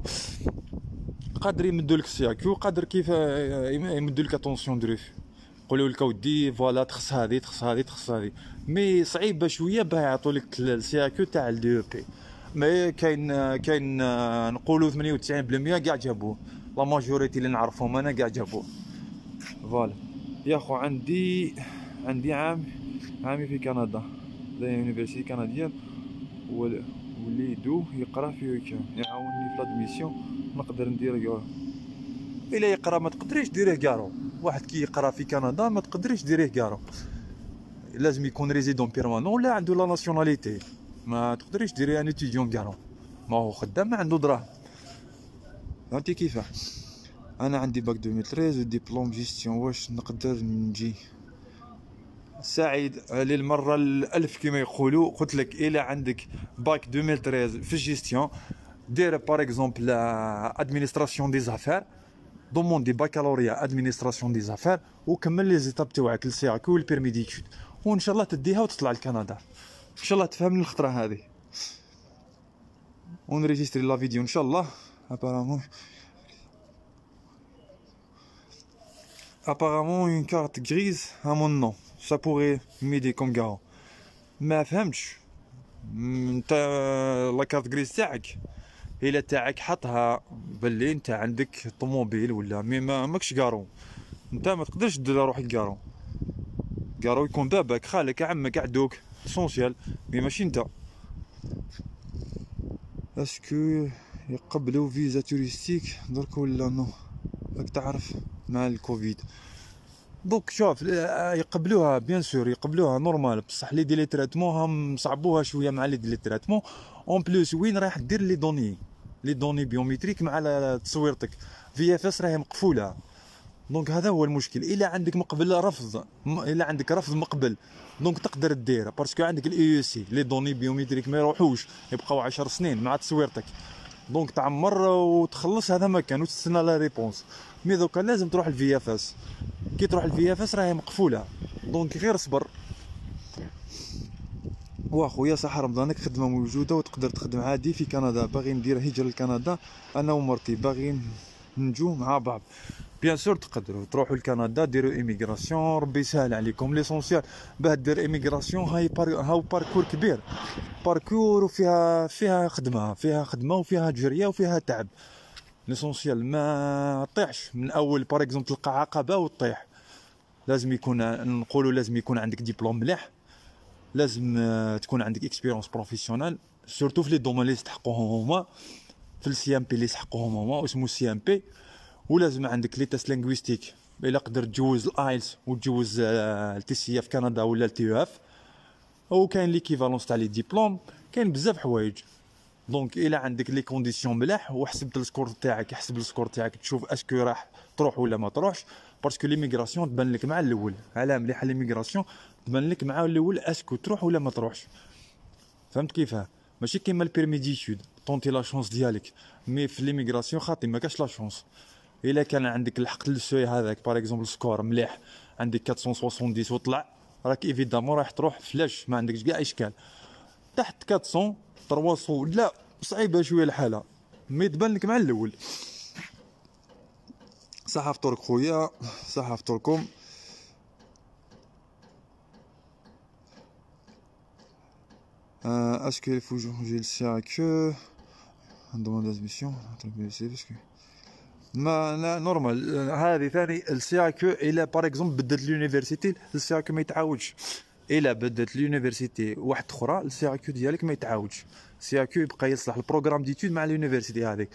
قادر يمدولك السياكو، قادر كيف يمدولك اتونسيون دريف، يقولوا لك ودي فوالا تخص هذه. مي صعيبه شويه باه يعطولك السياكو تاع الدي او بي. مي كاين نقولوا 98% كاع جابوه، لا ماجوريتي اللي نعرفهم انا كاع جابوه. فوالا يا خو عندي عامي في كندا، لا يونيفرسيتي كنديان، وليدو يقرا في ويكان يعاونني في لادميسيون، نقدر ندير كارو. الا يقرا ما تقدريش ديريه كارو. واحد كي يقرا في كندا ما تقدريش ديريه كارو، لازم يكون ريزيدون بيرمانون ولا عنده لا ناسيوناليتي. ما تقدريش ديري ان اتيديون كارو، ما هو خدام ما عنده دراهم. فهمتي كيفاه؟ انا عندي باك 2013 وديبلوم جيستيون، واش نقدر نجي؟ سعيد للمره الالف كما يقولوا. قلت لك الا عندك باك 2013 في الجيستيون، دير بار اكزومبل ادمينستراسيون دي زافير، دوموندي بكالوريا ادمينستراسيون دي زافير، وكمل لي زيتاب تاعك السياكو والبيرمي ديتود، وان شاء الله تديها وتطلع لكندا. ان شاء الله تفهمني الخطره هذه، ونريجستري لا فيديو ان شاء الله. apparemment une carte grise à mon nom, ça pourrait m'aider comme garant. ما فهمتش انت لا كارت غريز تاعك الا تاعك حطها باللي انت عندك طوموبيل ولا مي ماكش كارون، انت ما تقدرش دير روحك كارون يكون باباك خالك عمك عدوك اسونسيال، مي ماشي انت. اسكو يقبلوا فيزا توريستيك درك ولا نو؟ راك تعرف مع الكوفيد دوك شوف يقبلوها بيان سور، يقبلوها نورمال، بصح لي دي لي تريتمون هم صعبوها شويه مع لي دي لي تريتمون. اون بلوس وين رايح دير لي دوني بيوميتريك مع تصويرتك في اف اس راهي مقفوله، دونك هذا هو المشكل. الا عندك رفض مقبل دونك تقدر دير باسكو عندك الاي يو سي لي دوني بيوميتريك ما يروحوش، يبقاو 10 سنين مع تصويرتك، دونك تعمر وتخلص هذا مكان وتستنى لا ريبونس. مي دوكا لازم تروح الفي اف اس. كي تروح الفيافاس راهي مقفوله، دونك غير صبر. واخويا صح رمضانك خدمه موجوده وتقدر تخدم عادي في كندا. باغي ندير هجره لكندا انا ومرتي، باغي نجو مع بعض. بيان سور تقدروا تروحوا لكندا ديروا ايميغراسيون، ربي يسهل عليكم. ليسونسيال باه دير ايميغراسيون هاو باركور كبير، باركور وفيها خدمه وفيها جريه وفيها تعب. ليسونسيال ما طيحش من اول باغ اكزومبل تلقى عقبه وطيح. لازم يكون نقولوا لازم يكون عندك ديبلوم مليح، لازم تكون عندك اكسبيرونس بروفيسيونال سورتو في لي دومون اللي يستحقوهم هما، في السي ام بي اللي يستحقوهم هما اسمو سي ام بي. ولازم عندك لي تيست لينغويستيك الا قدرت تجوز الايلتس وتجوز التي سي في كندا ولا التي يو اف، او كاين ليكيفالونس تاع لي ديبلوم. كاين بزاف حوايج. دونك الا عندك لي كونديسيون ملاح وحسبت السكور تاعك، يحسب السكور تاعك تشوف اسكو راح تروح ولا ما تروحش. باسكو ليميغراسيون تبان لك مع الاول، علاه مليحه ليميغراسيون تبان لك مع الاول اسكو تروح ولا ما تروحش. فهمت كيفاه؟ ماشي كيما البيرمي ديتود طونتي لا شونس ديالك، مي في ليميغراسيون خاطي ما كاش لا شونس. الا كان عندك الحق للسوي هذاك باغ اكزومبل سكور مليح، عندك 470 وطلع، راك ايفيدامون راح تروح فلاش، ما عندكش كاع اشكال. تحت 400 300 لا صعيبه شويه الحاله، مي تبان لك مع الاول. صحه فطورك خويا، صحه فطوركم. اسكو il faut changer le CAQ demande d'admission باسكو ما لا نورمال. هذه ثاني السي اي كيو. الا باغ اكزومبل بدلت لونيفرسيتي السي اي كيو ما يتعاودش. الا بدلت لونيفرسيتي واحده اخرى السي اي كيو ديالك ما يتعاودش. السي اي كيو يبقى يصلح البروغرام ديتود مع لونيفرسيتي هذيك.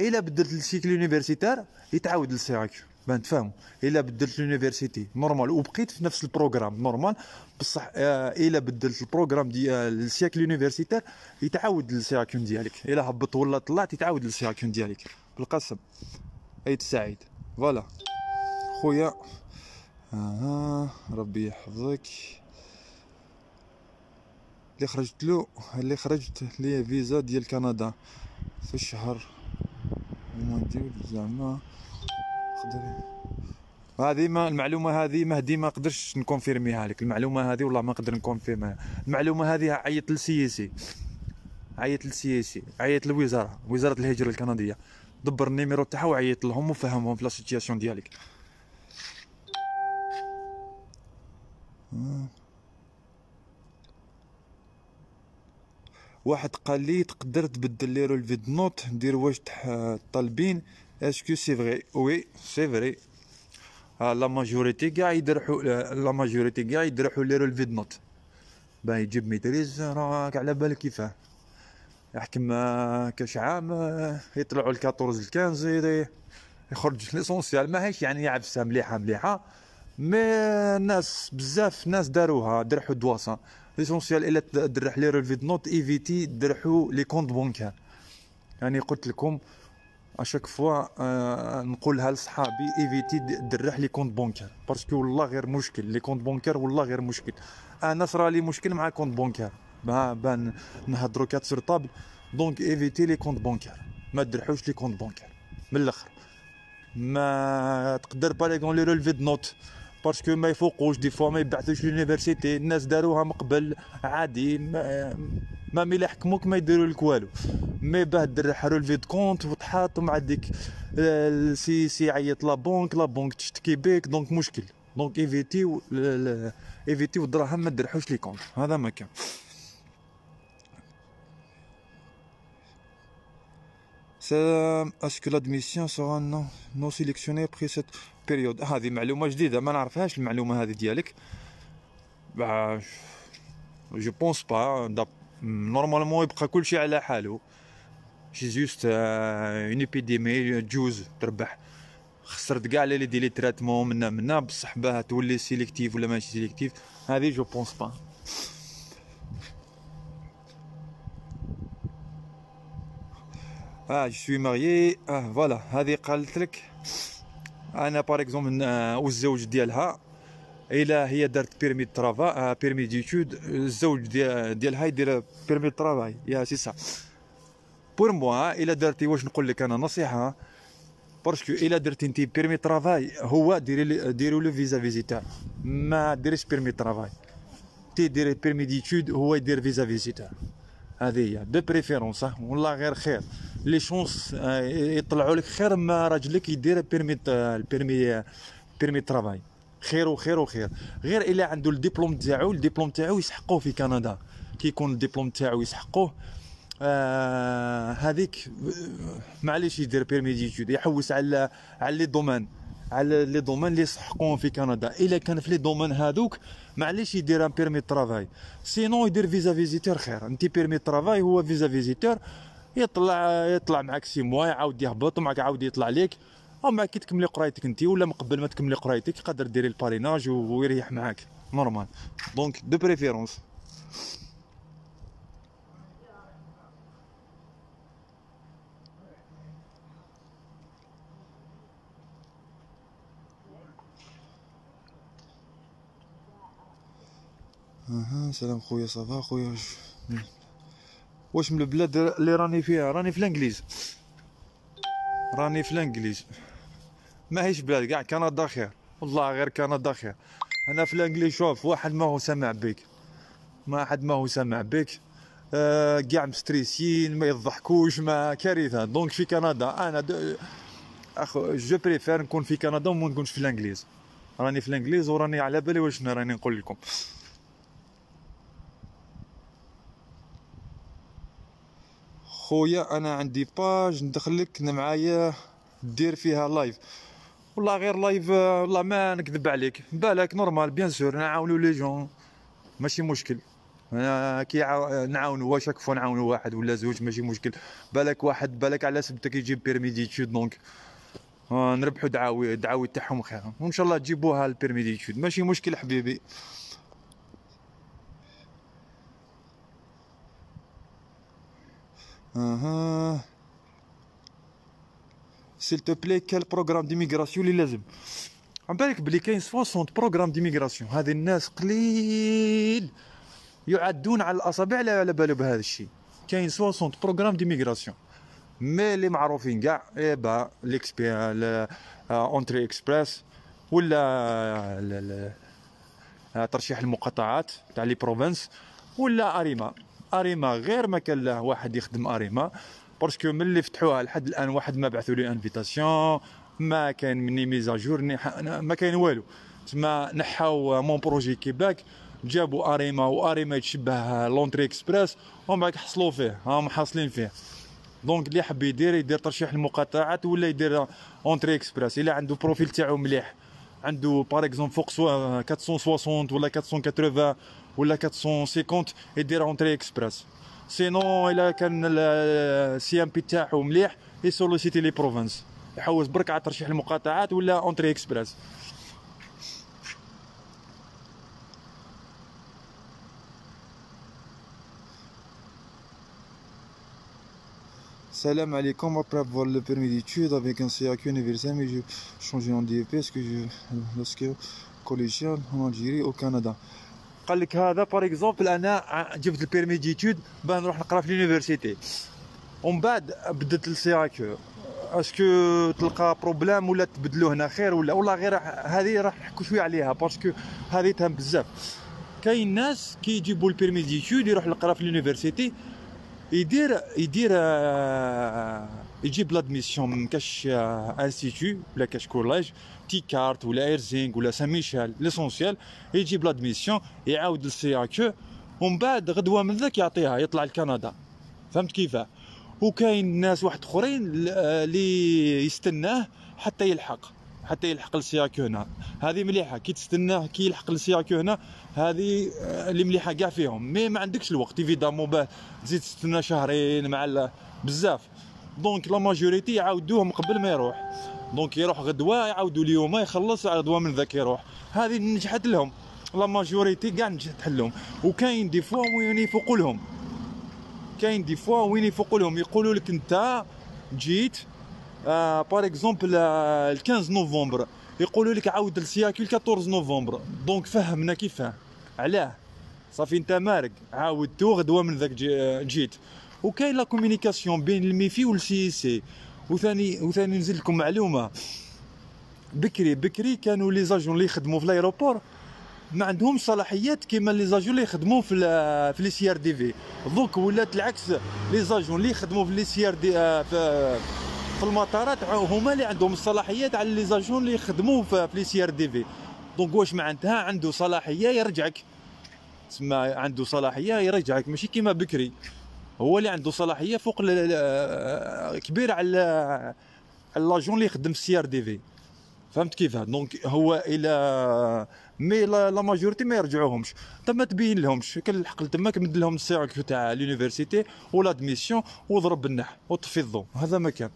الا بدلت السيكل يونيفرسيتير يتعاود السي اي كيو بان تفهموا. الا بدلت لونيفرسيتي نورمال وبقيت في نفس البروغرام نورمال بصح، الا بدلت البروغرام ديال السيكل يونيفرسيتير يتعاود السي اي كيو ديالك. الا هبط ولا طلعت يتعاود السي اي كيو ديالك بالقسم. عيد سعيد. فوالا خويا. ربي يحفظك. اللي خرجت لي فيزا ديال كندا في الشهر ندير زعما هذه ما المعلومه هذه مهدي ما نقدرش نكونفيرميها لك. المعلومه هذه والله ما نقدر نكونفيرميها. المعلومه هذه عيط للسي سي، عيط للوزاره، وزاره الهجره الكنديه، دبر النيميرو تاعها وعيط لهم وفهمهم في لا سيتياسيون ديالك. واحد قال لي تقدر تبدل لي رولفي دو نوت ندير واش طالبين اسكو سي فري؟ وي سي فري. لا ماجوريتي كاع يدرحوا لي رولفي دو نوت باه يجيب ميتريز. راك على بالك كيفاه يحكم كاش عام يطلعوا ل 14 ل 15 يخرج ليسونسيال. ماهيش يعني عبسه مليحه مي ناس بزاف ناس داروها درحوا دواسا ليسونسيال. الا تدرح لي رولفي دو نوت ايفيتي درحوا لي كونط بونكار. يعني قلت لكم اشاك فوا نقولها لصحابي ايفيتي درح لي كونط بونكار باسكو والله غير مشكل. لي كونط بونكار والله غير مشكل. انا صرا لي مشكل مع كونط بونكار بان نهضروا كات سور طابل. دونك ايفيتي لي كونط بونكار، ما تدرحوش لي كونط بونكار من الاخر. ما تقدر باليغون لي رولفي دو نوت باسكو ما يفوقوش دي فوا ما يبعثوش لونيفرسيتي. الناس داروها من قبل عادي ما ملي يحكموك ما يديروا لك والو. مي باه درح رولفي دو كونت وتحط مع ديك السي سي عيط لا بونك تشتكي بيك. دونك مشكل. دونك ايفيتي والدراهم ما تدرحوش لي كونت. هذا ما كان. اسكو لادميسيون سورا نو سيليكسيوني بري سيت بيريود. هذه معلومه جديده ما نعرفهاش المعلومه هذه ديالك. جو بونس با نورمالمون يبقى كلشي على حاله. شي جوست اون ايبيديمي تجوز تربح. خسرت كاع لي دي لي تريتمون منا بصح باه تولي سيليكتيف ولا ماشي سيليكتيف هذه جو بونس با. جو سوي ماريي. فوالا هذه قالت لك انا باغ اكزومبل والزوج ديالها الا هي دارت بيرمي ترافا بيرمي ديتود الزوج ديالها يدير بيرمي ترافاي يا سي سا. بور موا الا درتي واش نقول لك انا نصيحه باسكو الا درتي انت بيرمي ترافاي هو ديروا لو فيزا فيزيتار، ما ديريش بيرمي ترافاي، تي ديري بيرمي ديتود هو يدير فيزا فيزيتار. هذه هي دو بريفيرونس. والله غير خير لي شونس يطلعوا لك خير ما راجلك يدير بيرمي ترافاي. خير وخير وخير، غير الا عنده الدبلوم تاعو يسحقوه في كندا. كي يكون الدبلوم تاعو يسحقوه هذيك معليش يدير بيرمي ديتود، يحوس على لي دومان، على لي دومان اللي يسحقوهم في كندا. الا كان في لي دومان هذوك معليش يدير ان بيرمي ترافاي، سينو يدير فيزا فيزيتور خير. انت بيرمي ترافاي هو فيزا فيزيتور، يطلع معك 6 موا، يعاود يهبط معك، عاود يطلع ليك، او معك كي تكملي قرايتك انت، ولا من قبل ما تكملي قرايتك يقدر ديري الباريناج ويريح معاك نورمال. دونك دو بريفيرونس. اها سلام خويا، صافا خويا. واش من البلاد اللي راني فيها؟ راني في الانجليز، راني في الانجليز، ماهيش بلاد كاع كندا خير، والله غير كندا خير. انا في الانجليز شوف واحد ما هو سامع بك، ما حد ما هو سامع بك، كاع مستريسين، ما يضحكوش، ما كارثه. دونك في كندا انا اخو جو بريفير نكون في كندا وما نكونش في الانجليز. راني في الانجليز وراني على بالي واش راني نقول لكم. خويا انا عندي باج ندخلك معايا دير فيها لايف. والله غير لايف، والله ما نكذب عليك، بالك نورمال بيان سور نعاونوا لي جون، ماشي مشكل. انا كي نعاونوا واش كفوا نعاونوا واحد ولا زوج ماشي مشكل. بالك واحد بالك على سبتك يجيب بيرمي ديتود، دونك نربحوا دعاوي تاعهم خير، وان شاء الله تجيبوها البيرمي ديتود ماشي مشكل حبيبي. اها سيل تو بلاي كال بروغرام ديميغراسيون اللي لازم؟ عم بالك بلي كاين 60 بروغرام ديميغراسيون، هذه الناس قليل يعدون على الاصابع على بالو بهذا الشيء. كاين 60 بروغرام ديميغراسيون، مي اللي معروفين كاع با ليكسبي اونتري اكسبريس، ولا ترشيح المقاطعات تاع لي بروفنس، ولا اريما غير ما كان له واحد يخدم اريما، باسكو ملي فتحوها لحد الان واحد ما بعثوا لي انفيتاسيون، ما كاين مني ميزاجور، ما كاين والو. تما نحاو مون بروجي كيباك، جابوا اريما، واريما يتشبه لونتري اكسبريس، ومن بعد حصلوا فيه، هم حاصلين فيه. دونك اللي حب يدير ترشيح المقاطعات ولا يدير اونتري اكسبريس، الا عنده بروفيل تاعو مليح، عنده باغ اكزومبل فوق 460 ولا 480 ولا 450 يدير اونتري اكسبريس. سينو الا كان السي ام بي تاعو مليح يسوليسيتي لي بروفنس، يحوس برك على ترشيح المقاطعات ولا اونتري اكسبريس. Salam alaikum, après avoir le permis d'études avec un CAQ universel, mais j'ai changé en DEP parce que lorsque collégial en Algérie au Canada. قال لك هذا باغ اكزومبل انا جبت البيرمي ديتود باه نروح نقرا في اليونيفرسيتي، ومن بعد بدلت السياكو، اسكو تلقى بروبليم ولا تبدلو هنا خير ولا والله غير هذه راح نحكوا شويه عليها باسكو هذه تهم بزاف. كاين ناس كي يجيبوا البيرمي ديتود يروح يقرا في اليونيفرسيتي، يجيب لادميسيون من كاش انستيتو ولا كاش كوليج، تي كارت ولا ايرزينغ ولا سان ميشيل ليسونسيال، يجيب لادميسيون يعاود السي كيو، ومن بعد غدوه من ذاك يعطيها يطلع لكندا. فهمت كيفاه؟ وكاين ناس واحد اخرين اللي يستناه حتى يلحق السي كيو هنا. هذه مليحه كي تستناه كي يلحق السي كيو هنا، هذه اللي مليحه كاع فيهم، مي ما عندكش الوقت ايفيدامون باه تزيد تستنى شهرين مع بزاف. دونك لا ماجوريتي يعاودوهم قبل ما يروح، دونك يروح غدوه يعاودوا اليوم يخلص غدوه من ذاك يروح. هذه نجحت لهم لا ماجوريتي كاع نجحت لهم. وكاين دي فوا وين يفوقوا لهم، يقولوا لك انت جيت باغ اكزومبل ال 15 نوفمبر، يقولوا لك عاود السياكل 14 نوفمبر. دونك فهمنا كيفاه علاه صافي انت مارق عاودتو غدوه من ذاك جيت. وكاين لا كومونيكاسيون بين الميفي والسي سي، وثاني نزيد لكم معلومه. بكري كانوا لي زاجون اللي يخدموا في الايروبور ما عندهمش صلاحيات كيما لي زاجون اللي يخدموا في لي سي ار دي في. دوك ولات العكس، لي زاجون اللي يخدموا في لي سي ار دي في المطارات هما اللي عندهم الصلاحيات على لي زاجون اللي يخدموا في لي سي ار دي في. دونك واش معناتها عنده صلاحيه يرجعك، تسمى عنده صلاحيه يرجعك، ماشي كيما بكري هو اللي عنده صلاحيه فوق كبير على لاجون اللي يخدم في السي ار دي في. فهمت كيفاه؟ دونك هو الى مي لا ماجورتي ما يرجعوهمش، تما تبين لهمش كان الحق تما كمد لهم السيركل تاع لونيفرسيتي ولا دميسيون وضرب النح وطفي الضوء، هذا ما كان.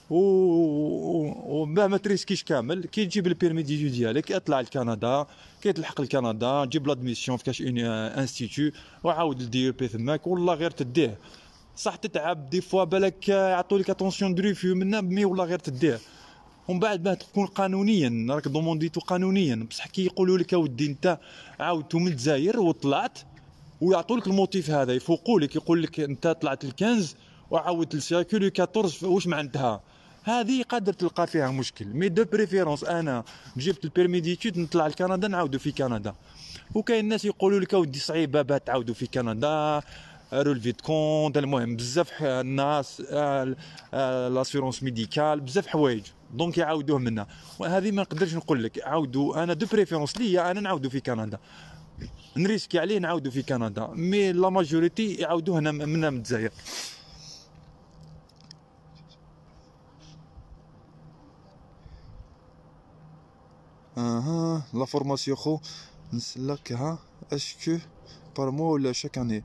وباه ما تريسكيش كامل كي تجيب البيرمي ديجو ديالك اطلع لكندا، كي تلحق لكندا جيب لادميسيون في كاش اون انستيتو وعاود دير بي ثماك والله غير تديه. صح تتعب دي فوا بالك يعطولك اتونسيون دو ريفيو منا مي والله غير تديه. ومن بعد باه تكون قانونيا راك دومونديتو قانونيا، بصح كي يقولوا لك اودي انت عاودتو من الجزائر وطلعت ويعطوا لك الموتيف هذا، يفوقوا لك يقول لك انت طلعت ال15 وعاودت السيركل 14 واش معناتها، هذه قادر تلقى فيها مشكل. مي دو بريفيرونس انا جبت البيرمي ديتود نطلع لكندا نعاودو في كندا. وكاين الناس يقولوا لك اودي صعيبه باه تعاودوا في كندا رولفي دو كونت، المهم بزاف الناس لاسيرونس ميديكال بزاف حوايج دونك يعاودوه منا. وهذه ما نقدرش نقول لك عاودوا، انا دو بريفيرونس ليا انا نعاودو في كندا، نريسكي عليه نعاودو في كندا، مي لا ماجوريتي يعاودوه هنا منا من الجزائر. اها لا فورماسيون خو نسلك ها اسكو بار مو ولا شاك اني.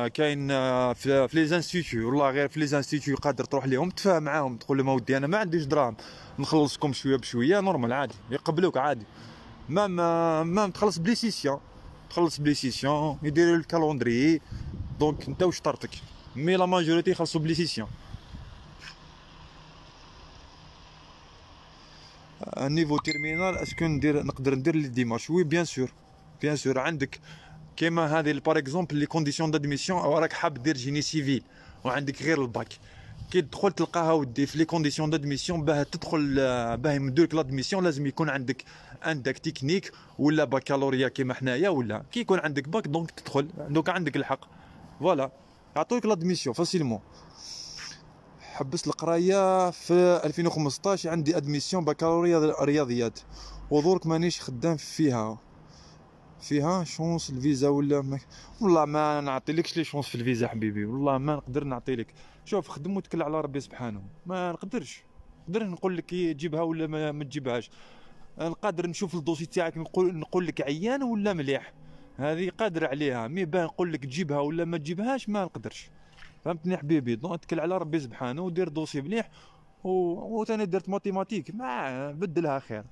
كاين في لي زانستيتيو والله غير في لي زانستيتيو قادر تروح لهم تفاهم معاهم تقول لهم اودي انا ما عنديش دراهم نخلصكم شويه بشويه نورمال عادي يقبلوك عادي. مام تخلص بلي سيسيون، تخلص بلي سيسيون يديروا الكالوندري دونك انت واش طرتك. مي لا ماجوريتي يخلصوا بلي سيسيون. نيفو تيرمينال اسكو نقدر ندير لي ديمارش؟ وي بيان سور بيان سور. عندك كيما هذه بار اكزومبل لي كونديسيون دادميسيون، او راك حاب دير جيني سيفيل وعندك غير الباك، كي تدخل تلقاها ودي في لي كونديسيون دادميسيون باه تدخل باه يمدولك لادميسيون لازم يكون عندك تكنيك ولا باكالوريا كيما حنايا، ولا كي يكون عندك باك دونك تدخل دونك عندك الحق فوالا يعطوك لادميسيون فاسيلمون. حبست القرايه في 2015 عندي ادميسيون باكالوريا رياضيات ودورك مانيش خدام فيها شونس الفيزا ولا ما. والله ما نعطيلكش لي شونس في الفيزا حبيبي، والله ما نقدر نعطيلك. شوف خدم وتكل على ربي سبحانه، ما نقدرش نقول لك تجيبها ولا ما تجيبهاش. نقدر نشوف الدوسي تاعك نقول لك عيان ولا مليح، هذه قادر عليها. مي باه نقول لك تجيبها ولا ما تجيبهاش ما نقدرش. فهمتني حبيبي؟ دونك اتكل على ربي سبحانه ودير دوسي مليح. وثاني درت ماتيماتيك ما بدلها خير،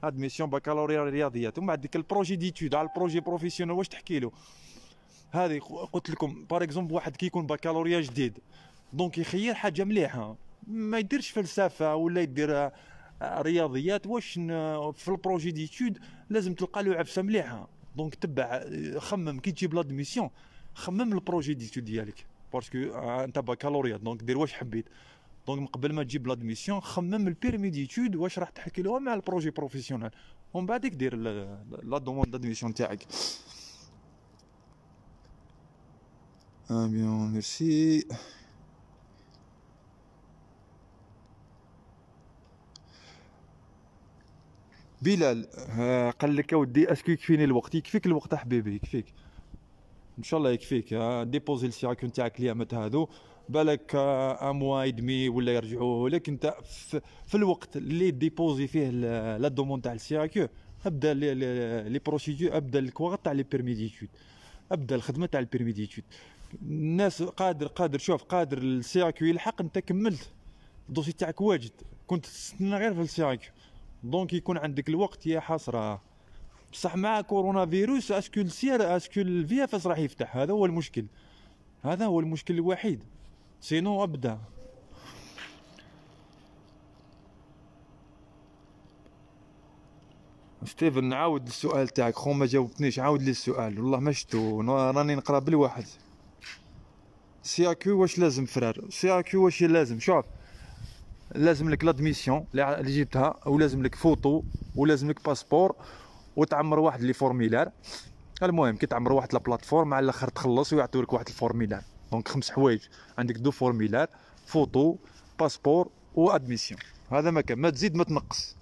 ادميسيون باكالوريا رياضيات. ومن بعد ديك البروجي ديتود على البروجي بروفيسيونيل واش تحكي له. هذه قلت لكم بار اكزومبل واحد كي يكون باكالوريا جديد دونك يخير حاجه مليحه، ما يديرش فلسفه ولا يدير رياضيات. واش في البروجي ديتود لازم تلقى له عفسه مليحه. دونك تبع خمم كي تجيب لادميسيون، خمم البروجي ديتود ديالك باسكو انت باكالوريا دونك دير واش حبيت. دونك قبل ما تجيب لادميسيون خمم البيرمي ديتود واش راح تحكي لهم مع البروجي بروفيسيونيل، ومن بعد دير لا دوموند دادميسيون تاعك. بيان ميرسي. بلال قال لك اودي اسكو يكفيني الوقت؟ يكفيك الوقت حبيبي يكفيك ان شاء الله يكفيك. ديبوزي السيراكون تاعك اليامات هادو بالك ان موا دمي ولا يرجعوه لك انت في الوقت اللي ديبوزي فيه لا دوموند تاع السيراكو. ابدا لي بروسيدور، ابدا الكواغ تاع لي بيرمي ديتود، ابدا الخدمه تاع البيرمي ديتود. الناس قادر شوف قادر السيراكو يلحق انت كملت الدوسي تاعك واجد، كنت تستنى غير في السيراكو دونك يكون عندك الوقت يا حسره. بصح مع كورونا فيروس اسكو الفي اف اس راح يفتح؟ هذا هو المشكل، هذا هو المشكل الوحيد. سينو ابدا. ستيفن نعاود السؤال تاعك خو ما جاوبتنيش، عاود لي السؤال والله ما شفتو راني نقرا بالواحد. سي اكو واش لازم فرار، سي اكو واش لازم، شوف لازم لك لادميسيون اللي جبتها، ولازم لك فوتو، ولازم لك باسبور، وتعمر واحد لي فورميلار. المهم كي تعمر واحد لا بلاتفورم على الاخر تخلص ويعطيولك واحد الفورميلار. دونك 5 حوايج، عندك 2 فورميلار، فوتو، باسبور وادميسيون. هذا ما كان، ما تزيد ما تنقص.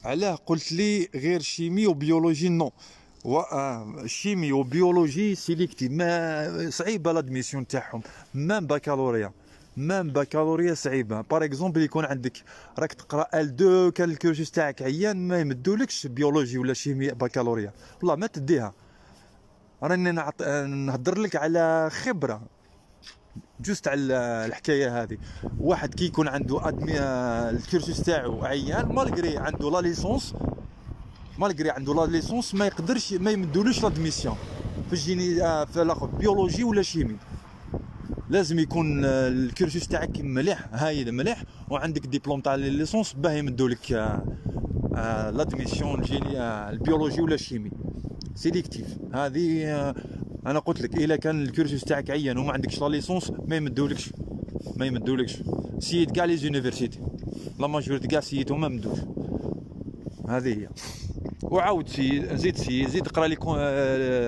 علاه قلت لي غير شيمي وبيولوجي؟ نو، شيمي وبيولوجي سيليكتيف، ما صعيبه لادميسيون تاعهم. مام بكالوريا صعيبه. باغ اكزومبل يكون عندك راك تقرا L2 كان الكورسوس تاعك عيان، ما يمدولكش بيولوجي ولا شيمي بكالوريا، والله ما تديها. راني نهضر لك على خبره جوست على الحكايه هذه. واحد كي يكون عنده الكورسوس تاعو عيان، مالغري عنده لا ليسونس، ما يقدرش، ما يمدولوش لادميسيون في الجيني في الاخر بيولوجي ولا شيمي. لازم يكون الكورسوس تاعك مليح، هايل مليح، وعندك ديبلوم تاع ليسونس باه يمدولك لادميسيون الجيني البيولوجي ولا شيمي سيليكتيف. هذه انا قلت لك، الا كان الكورسوس تاعك عيان وما عندكش لا ليسونس ما يمدولكش. سيد كاع لي زونيفرسيتي، لا ماجوريتي كاع سيتو ما مدوش. هذه هي. وعاود زيد اقرا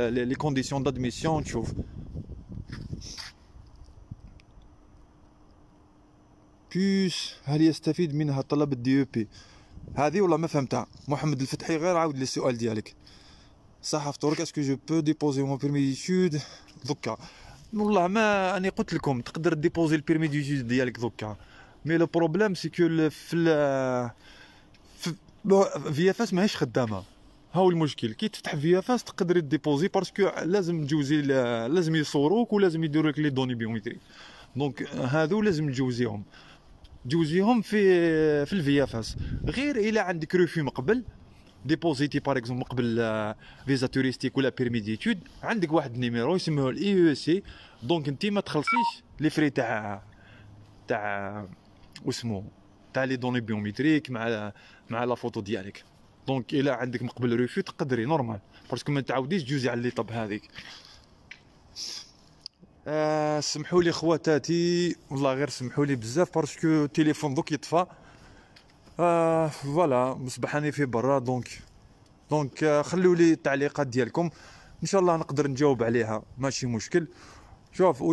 لي كونديسيون دادميسيون تشوف. بيس هل يستفيد منها طلب الدي او بي؟ هذه والله ما فهمتها. محمد الفتحي غير عاود لي السؤال ديالك. صح فطورك، اسكو جو بو ديبوزي مون بيرمي ديتود دوكا؟ والله ما اني قلت لكم تقدر ديبوزي البيرمي ديتود ديالك دوكا، مي لو بروبليم سي كو في اف اس ماهيش خدامه. هاو المشكل، كي تفتح في اف اس تقدر ديبوزي باسكو لازم تجوزي، لازم يصوروك ولازم يديروا لك لي دوني بيومتريك. دونك هذو لازم تجوزيهم في الفي اف اس. غير الى عندك ريفي مقبل ديبوزيتي باغ اكزومبل مقبل فيزا توريستيك ولا بيرمي ديتود، عندك واحد النيميرو يسموه الاي او سي. دونك انت ما تخلصيش لي فري تاع واسمو تاع لي دوني بيومتريك مع لا فوتو ديالك. دونك الى عندك مقبل ريفي تقدري نورمال، باسكو ما تعاوديش تجوزي على لي طب هذيك. سمحوا لي خواتاتي، والله غير سمحوا لي بزاف باسكو التليفون دوك يطفى. فوالا مصبحاني في برا. دونك خلوا لي التعليقات ديالكم، ان شاء الله نقدر نجاوب عليها، ماشي مشكل. شوف